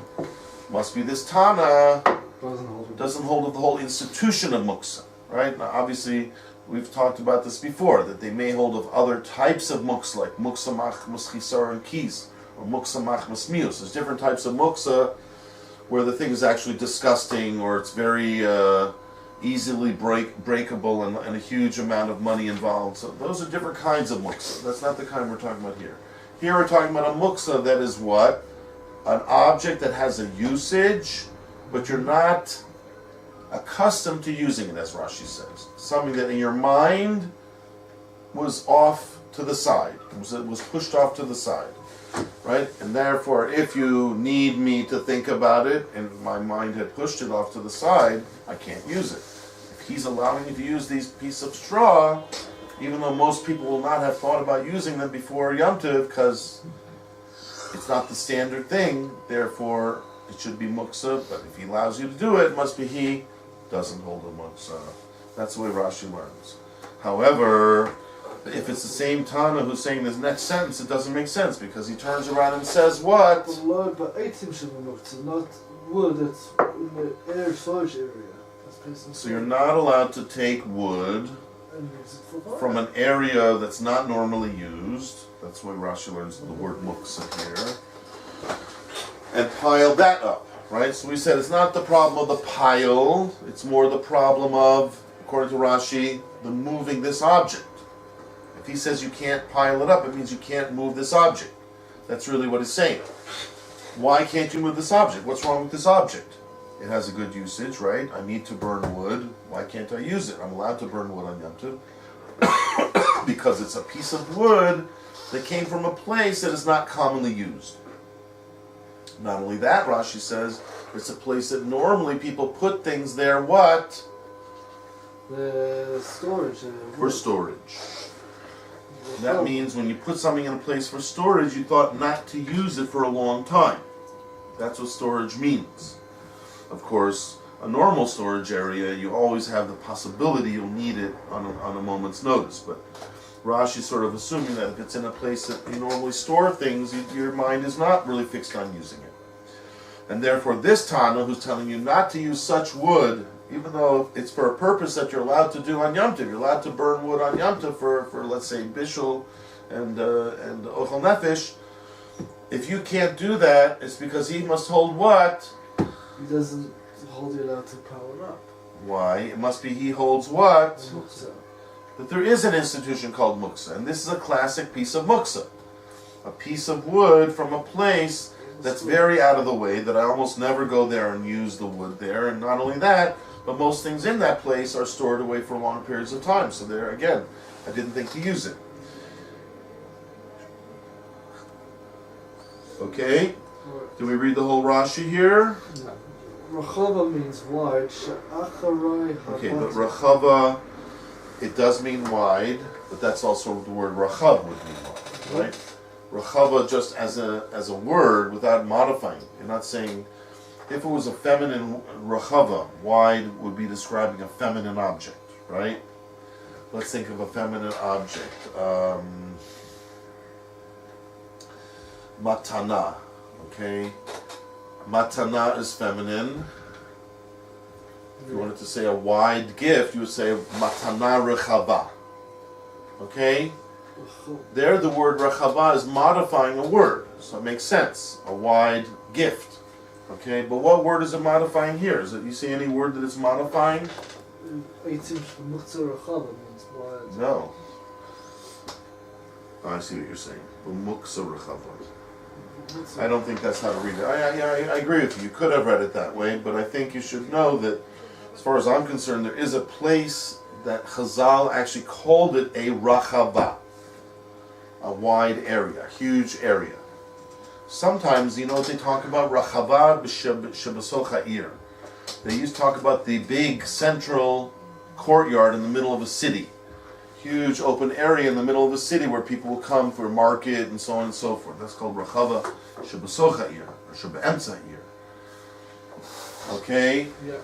Must be this Tana doesn't hold of the whole institution of muksa, right? Now, obviously, we've talked about this before, that they may hold of other types of muksa, like muksa machmas chisar and kis, or muksa machmas mius. There's different types of muksa where the thing is actually disgusting, or it's very easily breakable and a huge amount of money involved. So those are different kinds of muksa. That's not the kind we're talking about here. Here we're talking about a muksa that is what? An object that has a usage, but you're not accustomed to using it, as Rashi says. Something that in your mind was off to the side. It was pushed off to the side. Right? And therefore, if you need me to think about it, and my mind had pushed it off to the side, I can't use it. If he's allowing me to use these pieces of straw, even though most people will not have thought about using them before Yom Tov, because it's not the standard thing, therefore it should be muksa, but if he allows you to do it, it must be he doesn't hold a muksa. That's the way Rashi learns. However, if it's the same Tana who's saying this next sentence, it doesn't make sense, because he turns around and says what? But 18 should be muksa, not wood that's in the air storage area. So you're not allowed to take wood from an area that's not normally used. That's why Rashi learns the word muksa here. And pile that up, right? So we said it's not the problem of the pile, it's more the problem of, according to Rashi, the moving this object. If he says you can't pile it up, it means you can't move this object. That's really what he's saying. Why can't you move this object? What's wrong with this object? It has a good usage, right? I need to burn wood. Why can't I use it? I'm allowed to burn wood on Yom Tov because it's a piece of wood that came from a place that is not commonly used. Not only that, Rashi says, it's a place that normally people put things there, what? The storage. For storage. That means when you put something in a place for storage, you thought not to use it for a long time. That's what storage means. Of course, a normal storage area, you always have the possibility you'll need it on a moment's notice. But Rashi's sort of assuming that if it's in a place that you normally store things, your mind is not really fixed on using it. And therefore this Tana, who's telling you not to use such wood, even though it's for a purpose that you're allowed to do on Yom Tov, you're allowed to burn wood on Yom Tov for let's say, Bishul and Ochel Nefesh. If you can't do that, it's because he must hold what? He doesn't hold you allowed to power up. Why? It must be he holds what? Muksa. That there is an institution called muksa, and this is a classic piece of muksa. A piece of wood from a place that's very out of the way, that I almost never go there and use the wood there, and not only that, but most things in that place are stored away for long periods of time. So there, again, I didn't think to use it. Okay? Do we read the whole Rashi here? No. Rachava means wide. She'acharai Okay, but habat. Rachava, it does mean wide, but that's also the word Rachav would mean wide, right? Rachava just as a word without modifying. You're not saying, if it was a feminine Rachava, wide would be describing a feminine object, right? Let's think of a feminine object. Matana, okay? Matana is feminine. If you wanted to say a wide gift, you would say matana rechava. Okay? There the word rechava is modifying a word, so it makes sense. A wide gift. Okay, but what word is it modifying here? Is it, you see any word that it's modifying? Eitzim Muksa Rachava means wide. No. Oh, I see what you're saying. Muksa rechava. I don't think that's how to read it. I agree with you. You could have read it that way, but I think you should know that, as far as I'm concerned, there is a place that Chazal actually called it a rachava, a wide area, a huge area. Sometimes, you know what they talk about? Rachava b'shebasoch ha'ir. They used to talk about the big central courtyard in the middle of a city. Huge open area in the middle of the city where people will come for a market and so on and so forth. That's called Rachava Shebasoch Ha'ir, or Shebe'emtza Ha'ir. Okay? Yeah.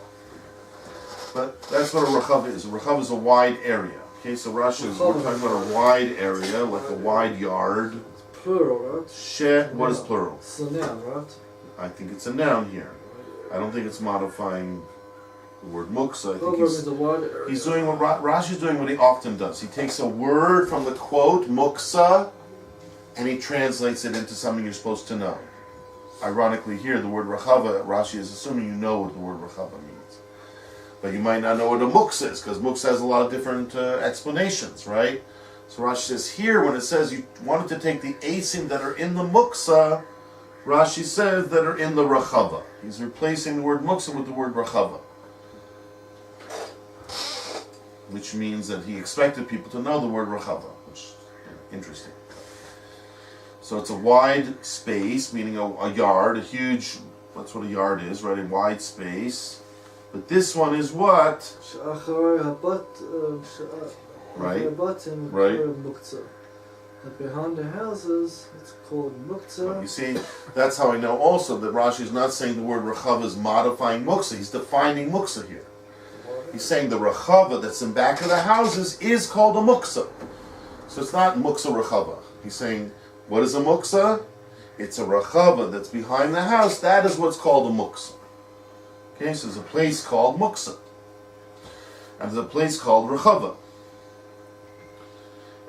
But that's what a Rachava is. A Rachava is a wide area. Okay, so Rashi is, we're talking about a wide area, like a wide yard. It's plural, right? What is plural? It's a noun, right? I think it's a noun here. I don't think it's modifying the word muksa. I think Proverb is a wide area. he's doing what Rashi's doing what he often does. He takes a word from the quote, muksa, and he translates it into something you're supposed to know. Ironically here, the word rachava, Rashi is assuming you know what the word rachava means. But you might not know what a muksa is, because muksa has a lot of different explanations, right? So Rashi says here, when it says you wanted to take the asim that are in the muksa, Rashi says that are in the rachava. He's replacing the word muksa with the word rachava, which means that he expected people to know the word rachava, which is interesting. So it's a wide space, meaning a yard, a huge, that's what a yard is, right? A wide space. But this one is what? She'acharai habat. Right. Habatim Right. Muksa. And behind the houses, it's called Muksa. You see, that's how I know also that Rashi is not saying the word rachava is modifying muksa. He's defining muksa here. He's saying the rachava that's in back of the houses is called a muksa. So it's not muksa rachava. He's saying, what is a muksa? It's a rachava that's behind the house. That is what's called a muksa. Okay, so there's a place called muksa. And there's a place called rachava.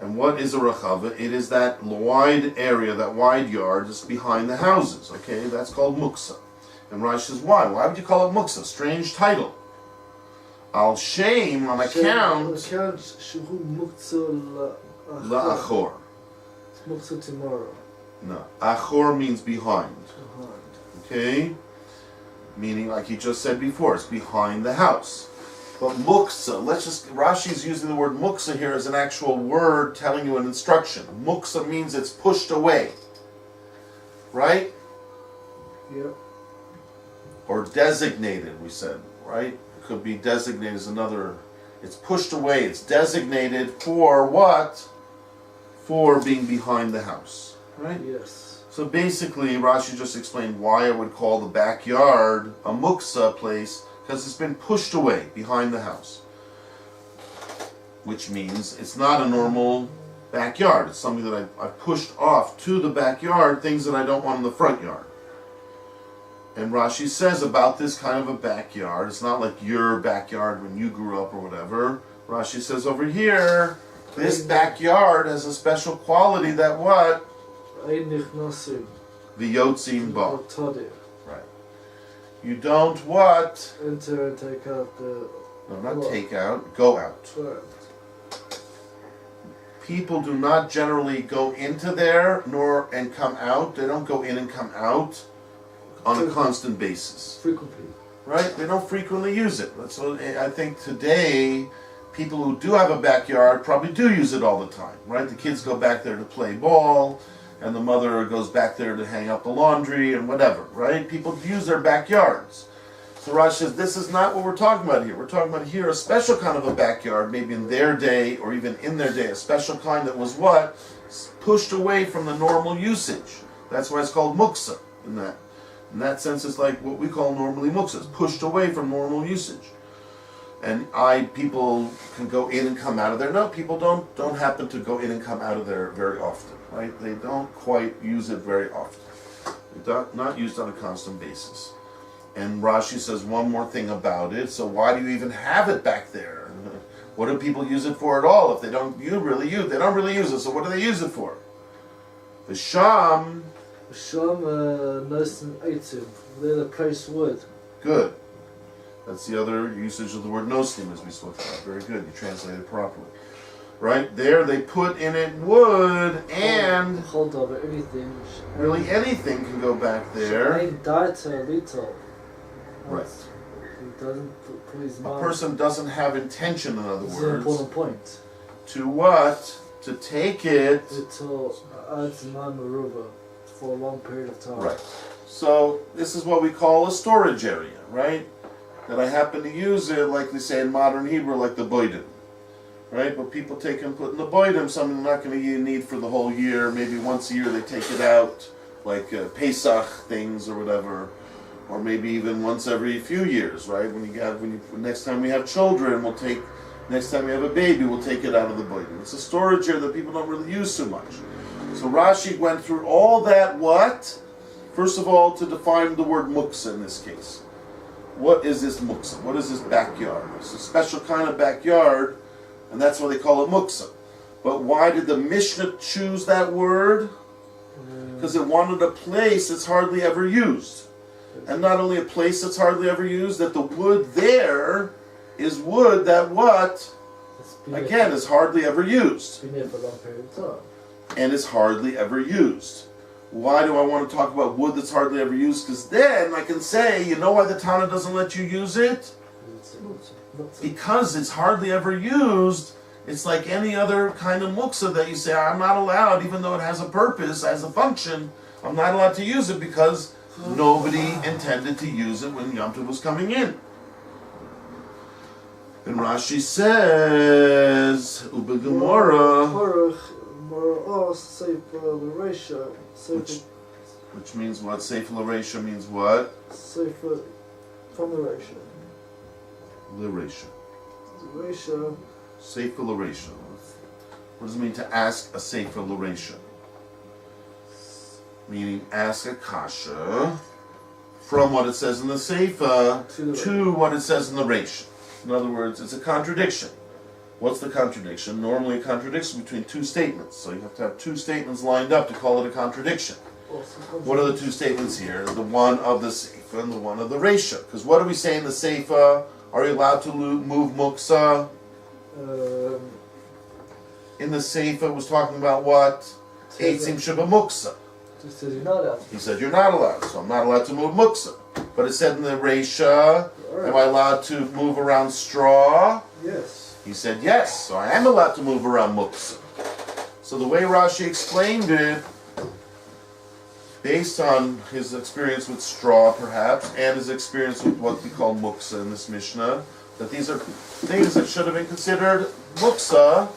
And what is a rachava? It is that wide area, that wide yard that's behind the houses. Okay, that's called muksa. And Rashi says, why? Why would you call it muksa? Strange title. Al shame, on account, Shehu Muksa la'achor. It's Muksa tomorrow. No, achor means behind. Behind. Okay? Meaning, like he just said before, it's behind the house. But muksa, Rashi's using the word muksa here as an actual word telling you an instruction. Muksa means it's pushed away. Right? Yep. Or designated, we said, right? It could be designated as another, it's pushed away, it's designated for what? For being behind the house. Right? Yes. So basically, Rashi just explained why I would call the backyard a muksa place, because it's been pushed away behind the house. Which means it's not a normal backyard. It's something that I've pushed off to the backyard, things that I don't want in the front yard. And Rashi says about this kind of a backyard, it's not like your backyard when you grew up or whatever. Rashi says over here, this backyard has a special quality that what? Ein nichnasim. V'yotzim ba. Tadir. Right. You don't what? Enter and take out the. No, not take out, go out. Right. People do not generally go into there and come out. They don't go in and come out on a constant basis. Frequently. Right? They don't frequently use it. That's what I think today, people who do have a backyard probably do use it all the time. Right? The kids go back there to play ball, and the mother goes back there to hang up the laundry and whatever. Right? People use their backyards. So Rosh says, this is not what we're talking about here. We're talking about here a special kind of a backyard, maybe in their day or even in their day, a special kind that was what? Pushed away from the normal usage. That's why it's called muksa. In that sense, it's like what we call normally muksa. It's pushed away from normal usage. And people can go in and come out of there. No, people don't happen to go in and come out of there very often. Right? They don't quite use it very often. They're not used on a constant basis. And Rashi says one more thing about it. So why do you even have it back there? What do people use it for at all? If they don't really use it. So what do they use it for? The sham. Sham nice and eitzim. They're the place wood. Good. That's the other usage of the word nosim, as we spoke about. Very good. You translated it properly. Right there, they put in it wood and hold of anything. Really, anything can go back there. Right. He doesn't put his mind. A person doesn't have intention, in other This is words. an important point. To what? To take it. Until adds maruva for a long period of time. Right. So this is what we call a storage area, right? That I happen to use it, like they say in modern Hebrew, like the boidim. Right? But people take and put in the boidim something they're not going to need for the whole year. Maybe once a year they take it out, like Pesach things or whatever. Or maybe even once every few years, right? Next time we have children, next time we have a baby, we'll take it out of the boidim. It's a storage area that people don't really use so much. So Rashi went through all that what? First of all, to define the word muksa in this case. What is this muksa? What is this backyard? It's a special kind of backyard, and that's why they call it muksa. But why did the Mishnah choose that word? Because it wanted a place that's hardly ever used. And not only a place that's hardly ever used, that the wood there is wood that what? Again, is hardly ever used. Been there for a long period of time. And is hardly ever used. Why do I want to talk about wood that's hardly ever used? Because then I can say, you know why the Tana doesn't let you use it? Because it's hardly ever used. It's like any other kind of muksa that you say, I'm not allowed, even though it has a purpose, has a function, I'm not allowed to use it because nobody intended to use it when Yom Tov was coming in. And Rashi says, Uba Gemora, which means what? Sefer L'Reisha means what? Sefer from the Reisha. L'Reisha. Reisha. Sefer L'Reisha. What does it mean to ask a Sefer L'Reisha? Meaning ask a kasha from what it says in the Sefer to what it says in the Reisha. In other words, it's a contradiction. What's the contradiction? Normally a contradiction between two statements. So you have to have two statements lined up to call it a contradiction. What are the two statements here? The one of the Sefer and the one of the Reisha. Because what do we say in the Sefer? Are you allowed to move muksa? In the Sefer it was talking about what? Eitzim sheba muksa. He says you're not allowed. He said you're not allowed, so I'm not allowed to move muksa. But it said in the Reisha, am I allowed to move around straw? Yes. He said yes, so I am allowed to move around muksa. So the way Rashi explained it, based on his experience with straw perhaps, and his experience with what we call muksa in this Mishnah, that these are things that should have been considered muksa,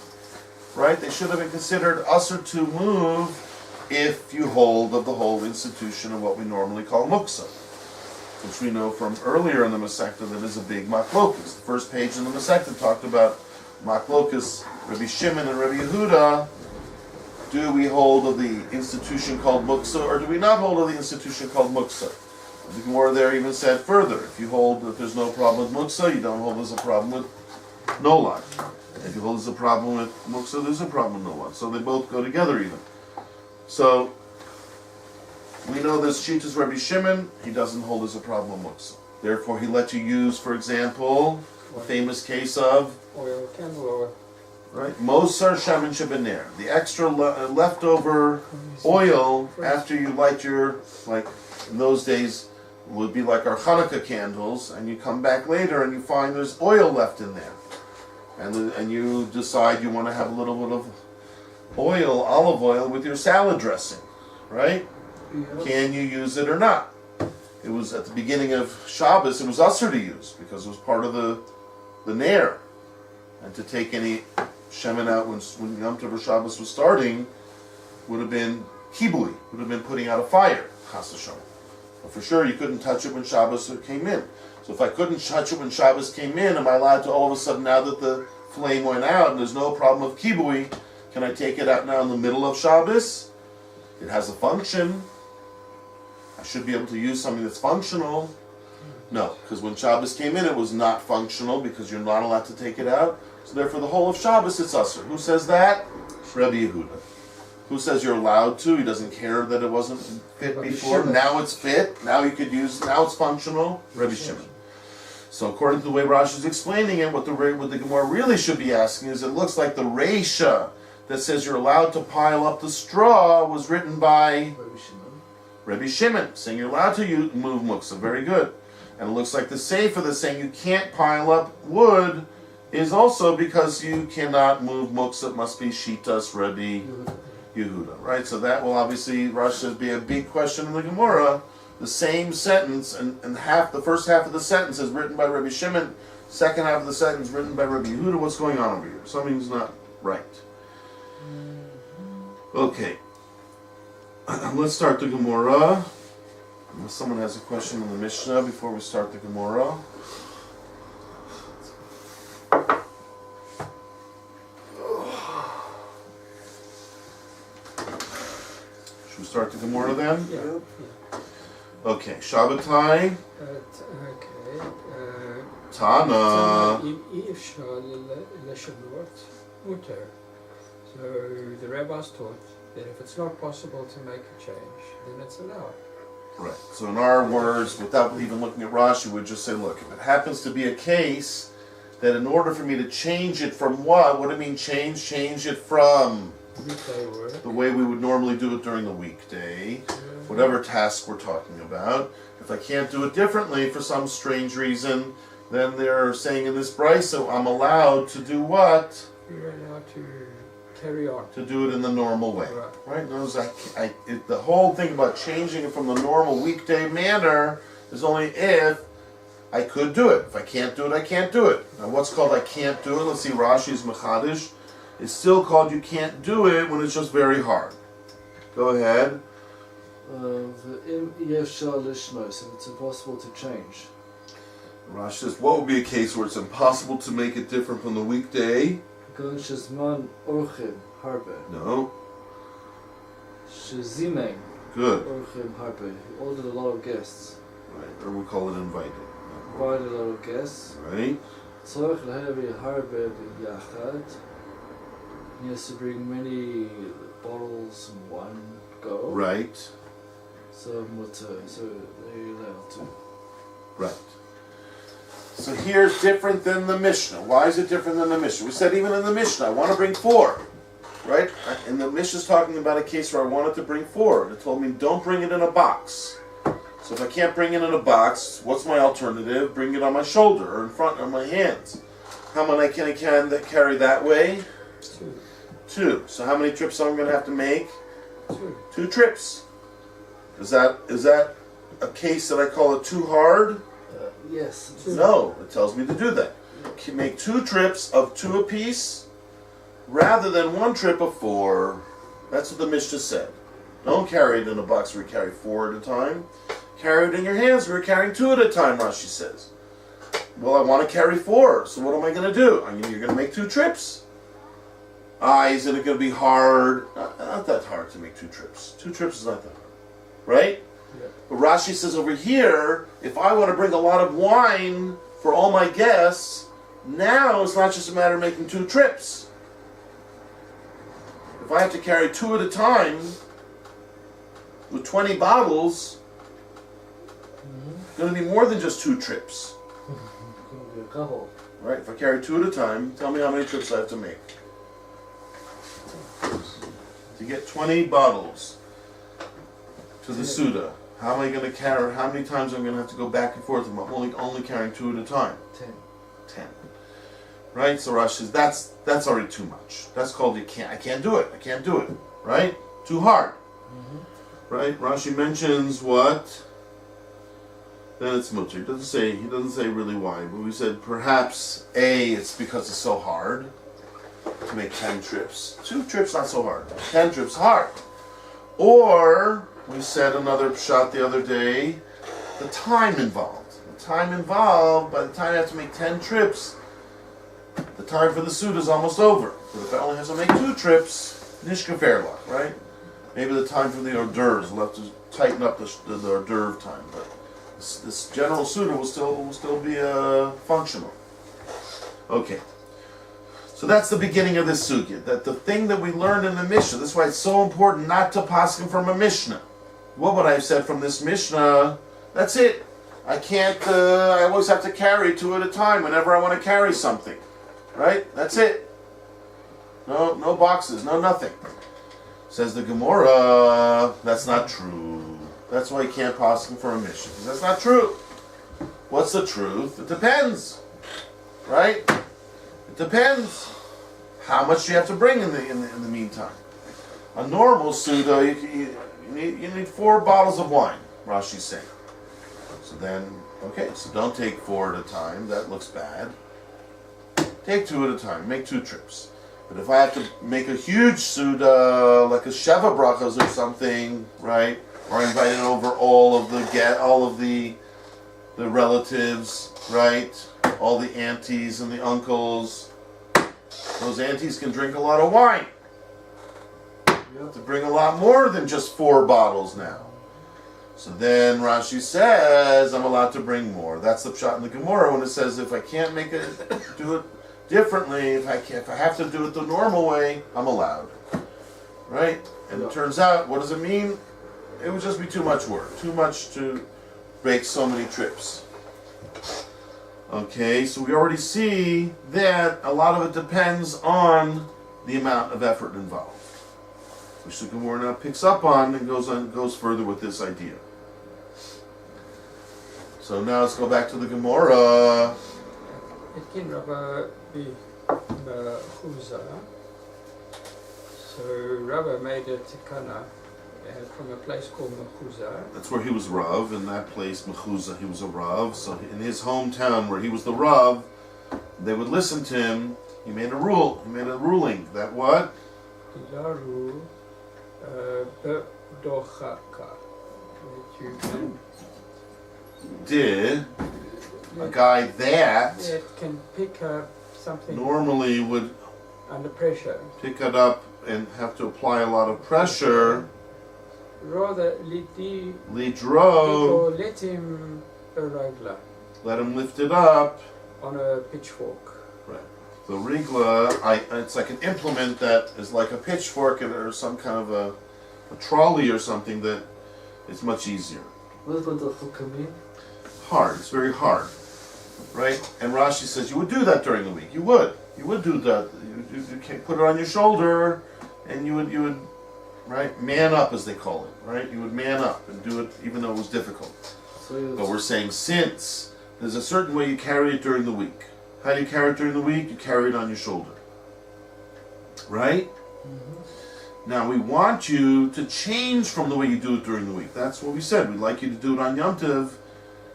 right? They should have been considered usher to move if you hold of the whole institution of what we normally call muksa, which we know from earlier in the Masechta that is a big machlokus. The first page in the Masechta talked about machlokus, Rabbi Shimon and Rabbi Yehuda. Do we hold of the institution called muksa, or do we not hold of the institution called muksa? The Gemara there even said further, if you hold that there's no problem with muksa, you don't hold there's a problem with nolad. If you hold there's a problem with muksa, there's a problem with nolad. So they both go together even. So we know this Shitas Rabbi Shimon, he doesn't hold there's a problem with muksa. Therefore he let you use, for example, the famous case of Oil, candle oil. right? Mosar Shaman Shabaner. The extra leftover oil after you light your, like in those days, would be like our Hanukkah candles, and you come back later and you find there's oil left in there. And you decide you want to have a little bit of oil, olive oil, with your salad dressing, right? Yeah. Can you use it or not? It was at the beginning of Shabbos, it was usher to use, because it was part of the Nair. And to take any shemen out when Yom Tov or Shabbos was starting would have been kibui, would have been putting out a fire, chas v'shalom. But for sure you couldn't touch it when Shabbos came in. So if I couldn't touch it when Shabbos came in, am I allowed to all of a sudden, now that the flame went out and there's no problem of kibui, can I take it out now in the middle of Shabbos? It has a function. I should be able to use something that's functional. No, because when Shabbos came in, it was not functional because you're not allowed to take it out. So therefore, the whole of Shabbos, it's usher. Who says that? Rabbi Yehuda. Who says you're allowed to? He doesn't care that it wasn't fit Rabbi before. Shimon. Now it's fit. Now you could use. Now it's functional. Rabbi Shimon. So according to the way Rosh is explaining it, what the Gemara really should be asking is, it looks like the Reisha that says you're allowed to pile up the straw was written by Rabbi Shimon. Rabbi Shimon, saying you're allowed to move muksa. Very good. And it looks like the Sefer that's saying you can't pile up wood is also because you cannot move muksa. It must be Shitas Rabbi Yehuda, right? So that will obviously, Rosh says, be a big question in the Gemara. The same sentence, and the first half of the sentence is written by Rabbi Shimon, second half of the sentence written by Rabbi Yehuda. What's going on over here? Something's not right. Okay. Let's start the Gemara. Unless someone has a question on the Mishnah before we start the Gemara. Should we start the Gemara then? Yeah. Okay, Shabbatai, Okay. Tana. אם אי אפשר לשנות, muter. So the rabbis taught that if it's not possible to make a change, then it's allowed. Right. So in our words, without even looking at Rashi, we would just say, look, if it happens to be a case that in order for me to change it from what do you mean change? Change it from Weekday work. the way we would normally do it during the weekday, whatever task we're talking about. If I can't do it differently for some strange reason, then they're saying in this Beitsa, so I'm allowed to do what? You're allowed to carry on. To do it in the normal way. Right. Right? Notice the whole thing about changing it from the normal weekday manner is only if I could do it. If I can't do it, I can't do it. Now what's called I can't do it? Let's see, Rashi's Mechadish. It's still called you can't do it when it's just very hard. Go ahead. ואם אי אפשר לשמוס, if it's impossible to change. Rashi says, what would be a case where it's impossible to make it different from the weekday? כיוון שזמן אורחים הרבה. No. שזימן Good. אורחים הרבה. He ordered a lot of guests. Right. Or we call it invited. Invited a lot of guests. Right? צריך להביא הרבה ביחד. He has to bring many bottles in one go. Right. So mutter, so they're allowed to. Right. So here's different than the Mishnah. Why is it different than the Mishnah? We said even in the Mishnah, I want to bring 4. Right? And the Mishnah's talking about a case where I wanted to bring 4. It told me don't bring it in a box. So if I can't bring it in a box, what's my alternative? Bring it on my shoulder or in front of my hands. How many can I carry that way? 2. So how many trips am I going to have to make? 2 trips. Is that a case that I call it too hard? Yes. No, it tells me to do that. You can make 2 trips of 2 apiece rather than 1 trip of 4. That's what the Mishnah said. Don't carry it in a box where you carry 4 at a time. Carry it in your hands where you're carrying 2 at a time, Rashi says. Well, I want to carry 4, so what am I going to do? You're going to make 2 trips. Isn't it going to be hard? Not that hard to make 2 trips. 2 trips is not that hard. Right? Yeah. But Rashi says over here, if I want to bring a lot of wine for all my guests, now it's not just a matter of making 2 trips. If I have to carry 2 at a time with 20 bottles, it's going to be more than just 2 trips. Gonna be a couple. Right? If I carry 2 at a time, tell me how many trips I have to make. To get 20 bottles to the Suda, how am I going to carry? How many times am I going to have to go back and forth? I'm only carrying 2 at a time. 10. Right? So Rosh says that's already too much. That's called I can't do it. I can't do it. Right? Too hard. Right? Rashi mentions what? Then it's mutter. He doesn't say really why, but we said perhaps it's because it's so hard to make 10 trips. 2 trips not so hard. 10 trips hard. Or we said another shot the other day, the time involved. The time involved, by the time you have to make 10 trips, the time for the suit is almost over. But if I only have to make 2 trips, nishka fairlock, right? Maybe the time for the hors d'oeuvres, we'll have to tighten up the hors d'oeuvre time, but this general suda will still be functional. Okay. So that's the beginning of this sugya. That the thing that we learned in the Mishnah. That's why it's so important not to paskin from a Mishnah. What would I have said from this Mishnah? That's it. I can't. I always have to carry 2 at a time whenever I want to carry something. Right? That's it. No boxes. No nothing. Says the Gemora. That's not true. That's why you can't paskin from a Mishnah. That's not true. What's the truth? It depends. Right? It depends. How much do you have to bring in the meantime? A normal Suda, you need 4 bottles of wine, Rashi's saying. So then, okay, so don't take 4 at a time. That looks bad. Take 2 at a time. Make 2 trips. But if I have to make a huge Suda, like a Sheva Brachas or something, right? Or I invited over all of the relatives, right? All the aunties and the uncles. Those aunties can drink a lot of wine. You have to bring a lot more than just 4 bottles now. So then Rashi says, I'm allowed to bring more. That's the pshat in the Gemora when it says if I can't do it differently, if I have to do it the normal way, I'm allowed. Right? And it turns out, what does it mean? It would just be too much work. Too much to make so many trips. Okay, so we already see that a lot of it depends on the amount of effort involved, which the Gemara now picks up on and goes further with this idea. So now let's go back to the Gemara. It can Rabbi be Mechuza. So Rabbi made a tikana from a place called Mechuza. That's where he was Rav, in that place, Mechuza, he was a Rav. So in his hometown where he was the Rav, they would listen to him. He made a ruling that what? Hilaru bedochaka. You can Did a guy that can pick up something normally would under pressure. pick it up and have to apply a lot of pressure, Rather lidro, let him regla let him lift it up. on a pitchfork. Right. The rigla, it's like an implement that is like a pitchfork or some kind of a trolley or something that is much easier. What does the hukka mean? Hard. It's very hard. Right? And Rashi says you would do that during the week. You would do that. You can put it on your shoulder, and you would, right? Man up, as they call it. Right? You would man up and do it, even though it was difficult. But we're saying since there's a certain way you carry it during the week. How do you carry it during the week? You carry it on your shoulder. Right? Mm-hmm. Now we want you to change from the way you do it during the week. That's what we said. We'd like you to do it on Yom Tov.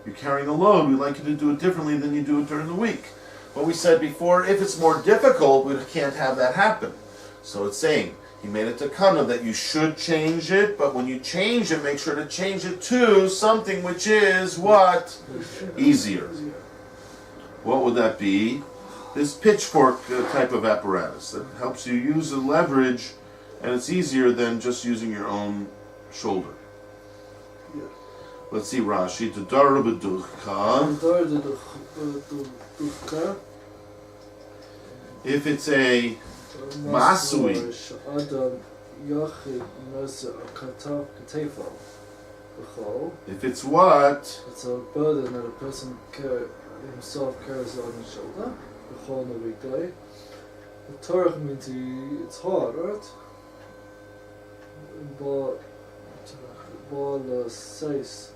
You're carrying a load. We'd like you to do it differently than you do it during the week. But we said before, if it's more difficult, we can't have that happen. So it's saying, he made it takana that you should change it, but when you change it, make sure to change it to something which is what? Easier. What would that be? This pitchfork type of apparatus that helps you use the leverage, and it's easier than just using your own shoulder. Let's see, Rashi. Tadara b'duchka. If it's a masui, if it's what? It's a burden that a person himself carries on his shoulder, on a weekday. The Torah means it's hard, right? But says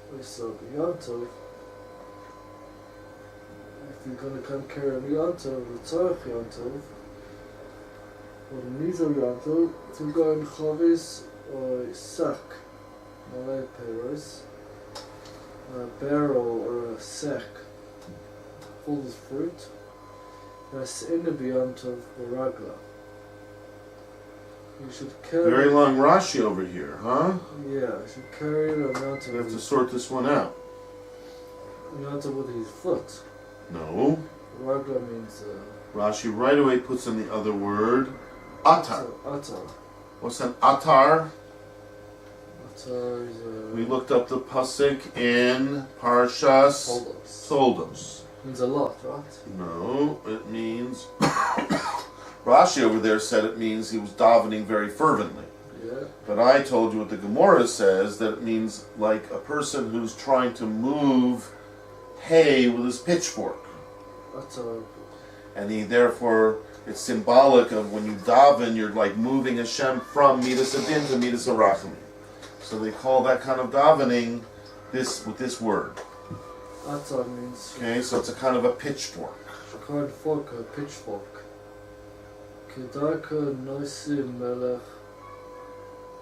Yantov, if you're going to come carry a Yantov, the Torah Yantov, or the Nizar Yantov, to go in Chavis or Sak, Malay Peros, a barrel or a sack full of fruit, that's in the Yantov or Ragla. You should carry. Very long Rashi over here, huh? Yeah, you should carry it around to. We have to sort this one out. Around with his foot. No. Ragla means. Rashi right away puts in the other word, atar. Atar. What's an atar? Atar is We looked up the pasuk in Parshas Toldos. Means a lot, right? No, it means. Rashi over there said it means he was davening very fervently. Yeah. But I told you what the Gemora says, that it means like a person who's trying to move hay with his pitchfork. Atar. And he therefore, it's symbolic of when you daven, you're like moving Hashem from Midas Adin to Midas Arachim. So they call that kind of davening this with this word. Atar means. Okay, so it's a kind of a pitchfork. Kind fork, a pitchfork. Kedarka noisi melech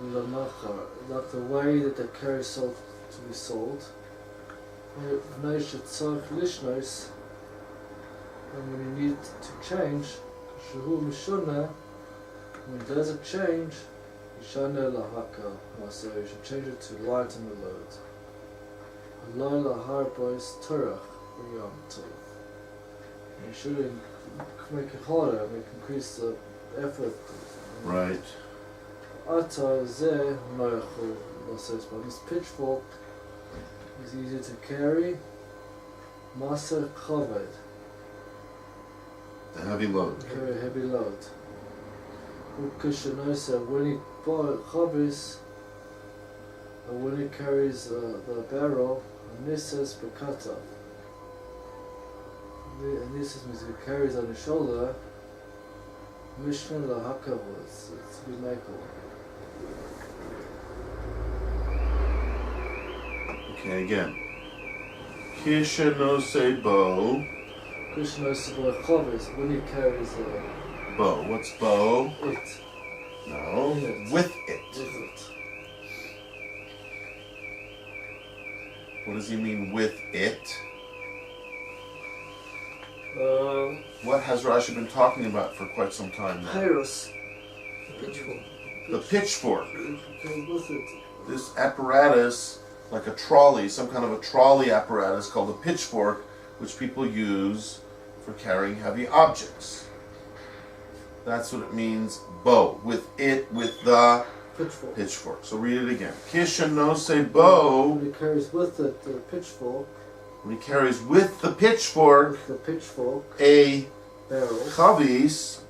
lamacha, like the way that they carry salt to be sold. Neish tzarch lishnos, and when you need to change, shehu mishuna, when there's a change, yishana lahaka, so you should change it to lighten the load. Haloi lahar bois turach b'yom tov. You shouldn't make it harder, increase the effort. Right. Atar zeh noyachol loses, but this pitchfork is easy to carry. Maser chaved. The heavy load. Carry a heavy load. Ukishanoisa, when he chavis, when he carries the barrel, nisas bekata. And this means he carries on his shoulder. Mishnah lahakav, it's to be makel. Okay, again. Kisha no say bow. Krishna is chavis, when he carries Bow. What's bow? it. No. It. With it. With it. What does he mean with it? What has Rashi been talking about for quite some time now? Kairos. Pitchfork. The pitchfork. With it. This apparatus, like a trolley, some kind of a trolley apparatus called a pitchfork, which people use for carrying heavy objects. That's what it means, bow. With it, with the Pitchfork. pitchfork. So read it again. Kisha no say bow. When he carries with it the pitchfork. When he carries with the pitchfork With the pitchfork. a Barrel. chavis,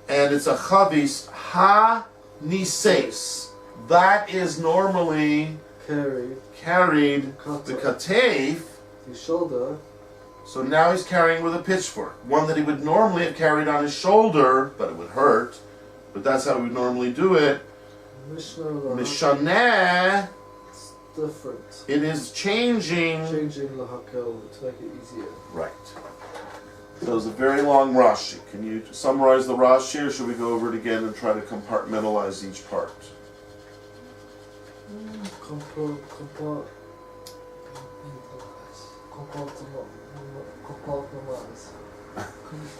and it's a chavis ha-nises. That is normally carried the katef. The shoulder. So now he's carrying with a pitchfork. One that he would normally have carried on his shoulder, but it would hurt. But that's how we would normally do it. Mishaneh, It's different. it is changing. Changing lahakel to make it easier. Right. So it's a very long Rashi. Can you summarize the Rashi, or should we go over it again and try to compartmentalize each part?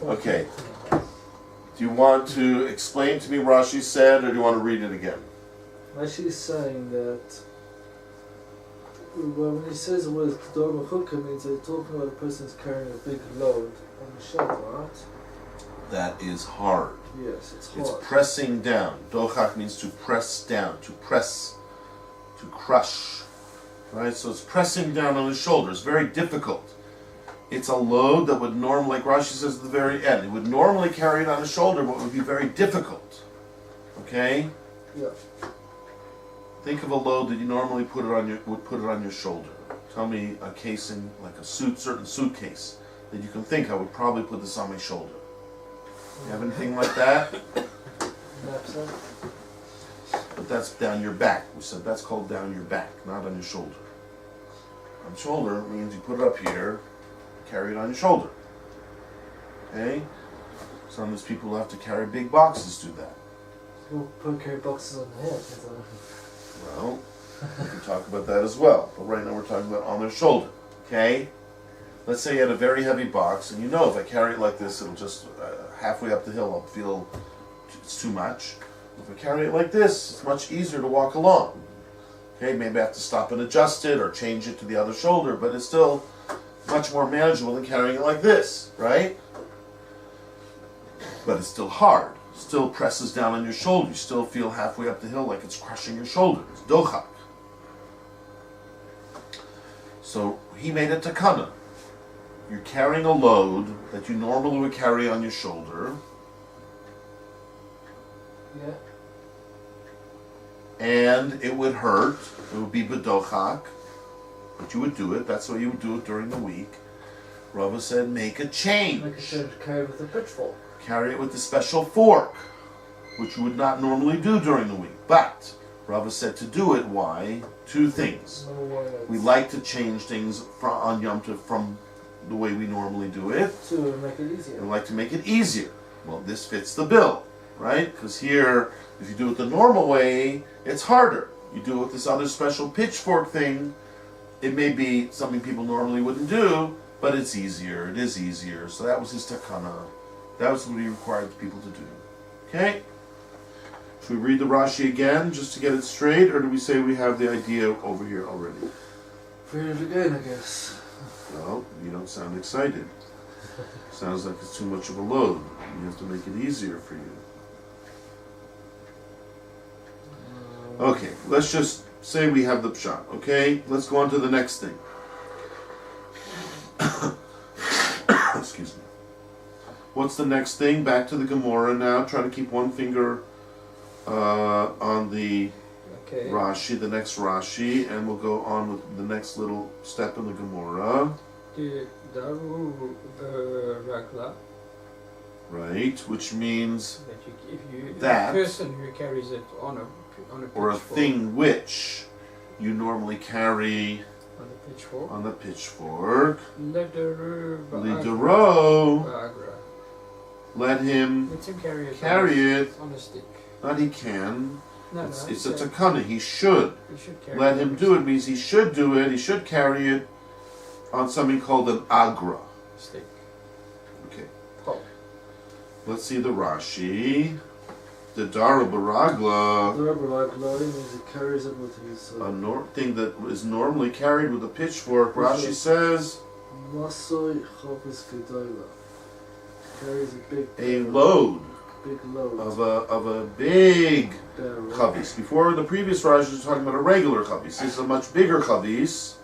Okay. Do you want to explain to me what Rashi said, or do you want to read it again? Rashi is saying that when he says the word Kedor Mechukah, means they're talking about a person who's carrying a big load on the shoulder, right? That is hard. Yes, it's hard. It's pressing down. Dochak means to press down, to press, to crush. right? So it's pressing down on his shoulder. It's very difficult. It's a load that would normally, like Rashi says at the very end, it would normally carry it on his shoulder, but would be very difficult. Okay? Yeah. Think of a load that you normally put it on your shoulder. Tell me a casing, like a certain suitcase that you can think I would probably put this on my shoulder. You have anything like that? Knapsack. But that's down your back. We said that's called down your back, not on your shoulder. On shoulder means you put it up here, carry it on your shoulder. Okay? Some of these people who have to carry big boxes do that. We'll carry boxes on the head. Well, we can talk about that as well. But right now we're talking about on their shoulder. Okay? Let's say you had a very heavy box, and you know if I carry it like this, it'll just halfway up the hill I'll feel it's too much. If I carry it like this, it's much easier to walk along. Okay, maybe I have to stop and adjust it or change it to the other shoulder, but it's still much more manageable than carrying it like this, right? But it's still hard. Still presses down on your shoulder. You still feel halfway up the hill like it's crushing your shoulder. It's dochak. So he made a takana. You're carrying a load that you normally would carry on your shoulder. Yeah. And it would hurt. It would be bedochak. But you would do it. That's why you would do it during the week. Rava said, make a change. Like I said, carry with a pitchfork. Carry it with a special fork, which you would not normally do during the week. But Rava said to do it. Why? Two things. We like to change things on Yom Tov from the way we normally do it. To make it easier. We like to make it easier. Well, this fits the bill, right? Because here, if you do it the normal way, it's harder. You do it with this other special pitchfork thing, it may be something people normally wouldn't do, but it's easier. It is easier. So that was his takana. That was what he required people to do. Okay? Should we read the Rashi again, just to get it straight, or do we say we have the idea over here already? Read it again, I guess. Well, you don't sound excited. Sounds like it's too much of a load. You have to make it easier for you. Okay, let's just say we have the pshat, okay? Let's go on to the next thing. Excuse me. What's the next thing? Back to the Gemora now. Try to keep one finger on the Rashi, the next Rashi, and we'll go on with the next little step in the Gemora. Daru ragla. Right, which means If that, a person who carries it on a or a pitchfork, thing which you normally carry on the pitchfork. Lidero, let him carry it. on a stick. Not he can. No, It's a takana. He should. Carry Let him do it means he should do it. He should carry it on something called an agra. Stick. Okay. Oh. Let's see the Rashi. The Dara Baragla. The Baragla means he carries it with his... A thing that is normally carried with a pitchfork. Rashi says... Masoi Chopis Gedola. Carries a big... A load. Big load. Of a big chavis. Before the previous Rashi was talking about a regular chavis. This is a much bigger chavis.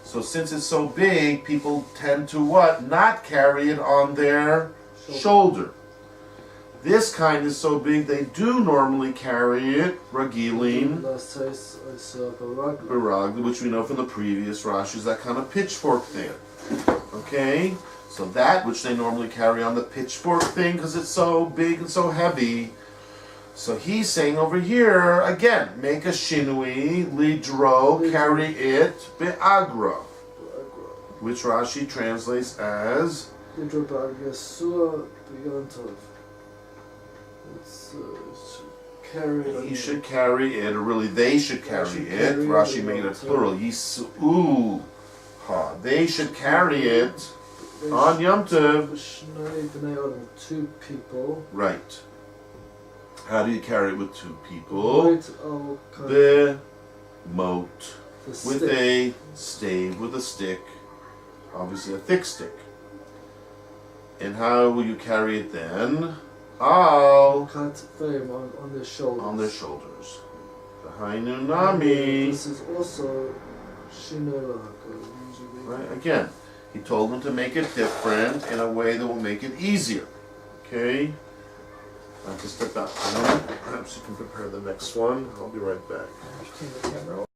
So since it's so big, people tend to what? Not carry it on their shoulder. This kind is so big, they do normally carry it, ragilin, baragli, which we know from the previous Rashi is that kind of pitchfork thing. Okay? So that which they normally carry on the pitchfork thing, because it's so big and so heavy. So he's saying over here, again, make a shinui, lidro, carry it, be'agra, which Rashi translates as... He should carry it, or really they should carry it. Rashi made it plural. Yisu'u. They should carry it on Yom Tov. Two people. Right. How do you carry it with two people? The moat. With a stave, with a stick. Obviously a thick stick. And how will you carry it then? On their shoulders. On their shoulders. The Hainu Nami. This is also Right? Again, he told them to make it different in a way that will make it easier. Okay? I have to step out for a minute. Perhaps you can prepare the next one. I'll be right back.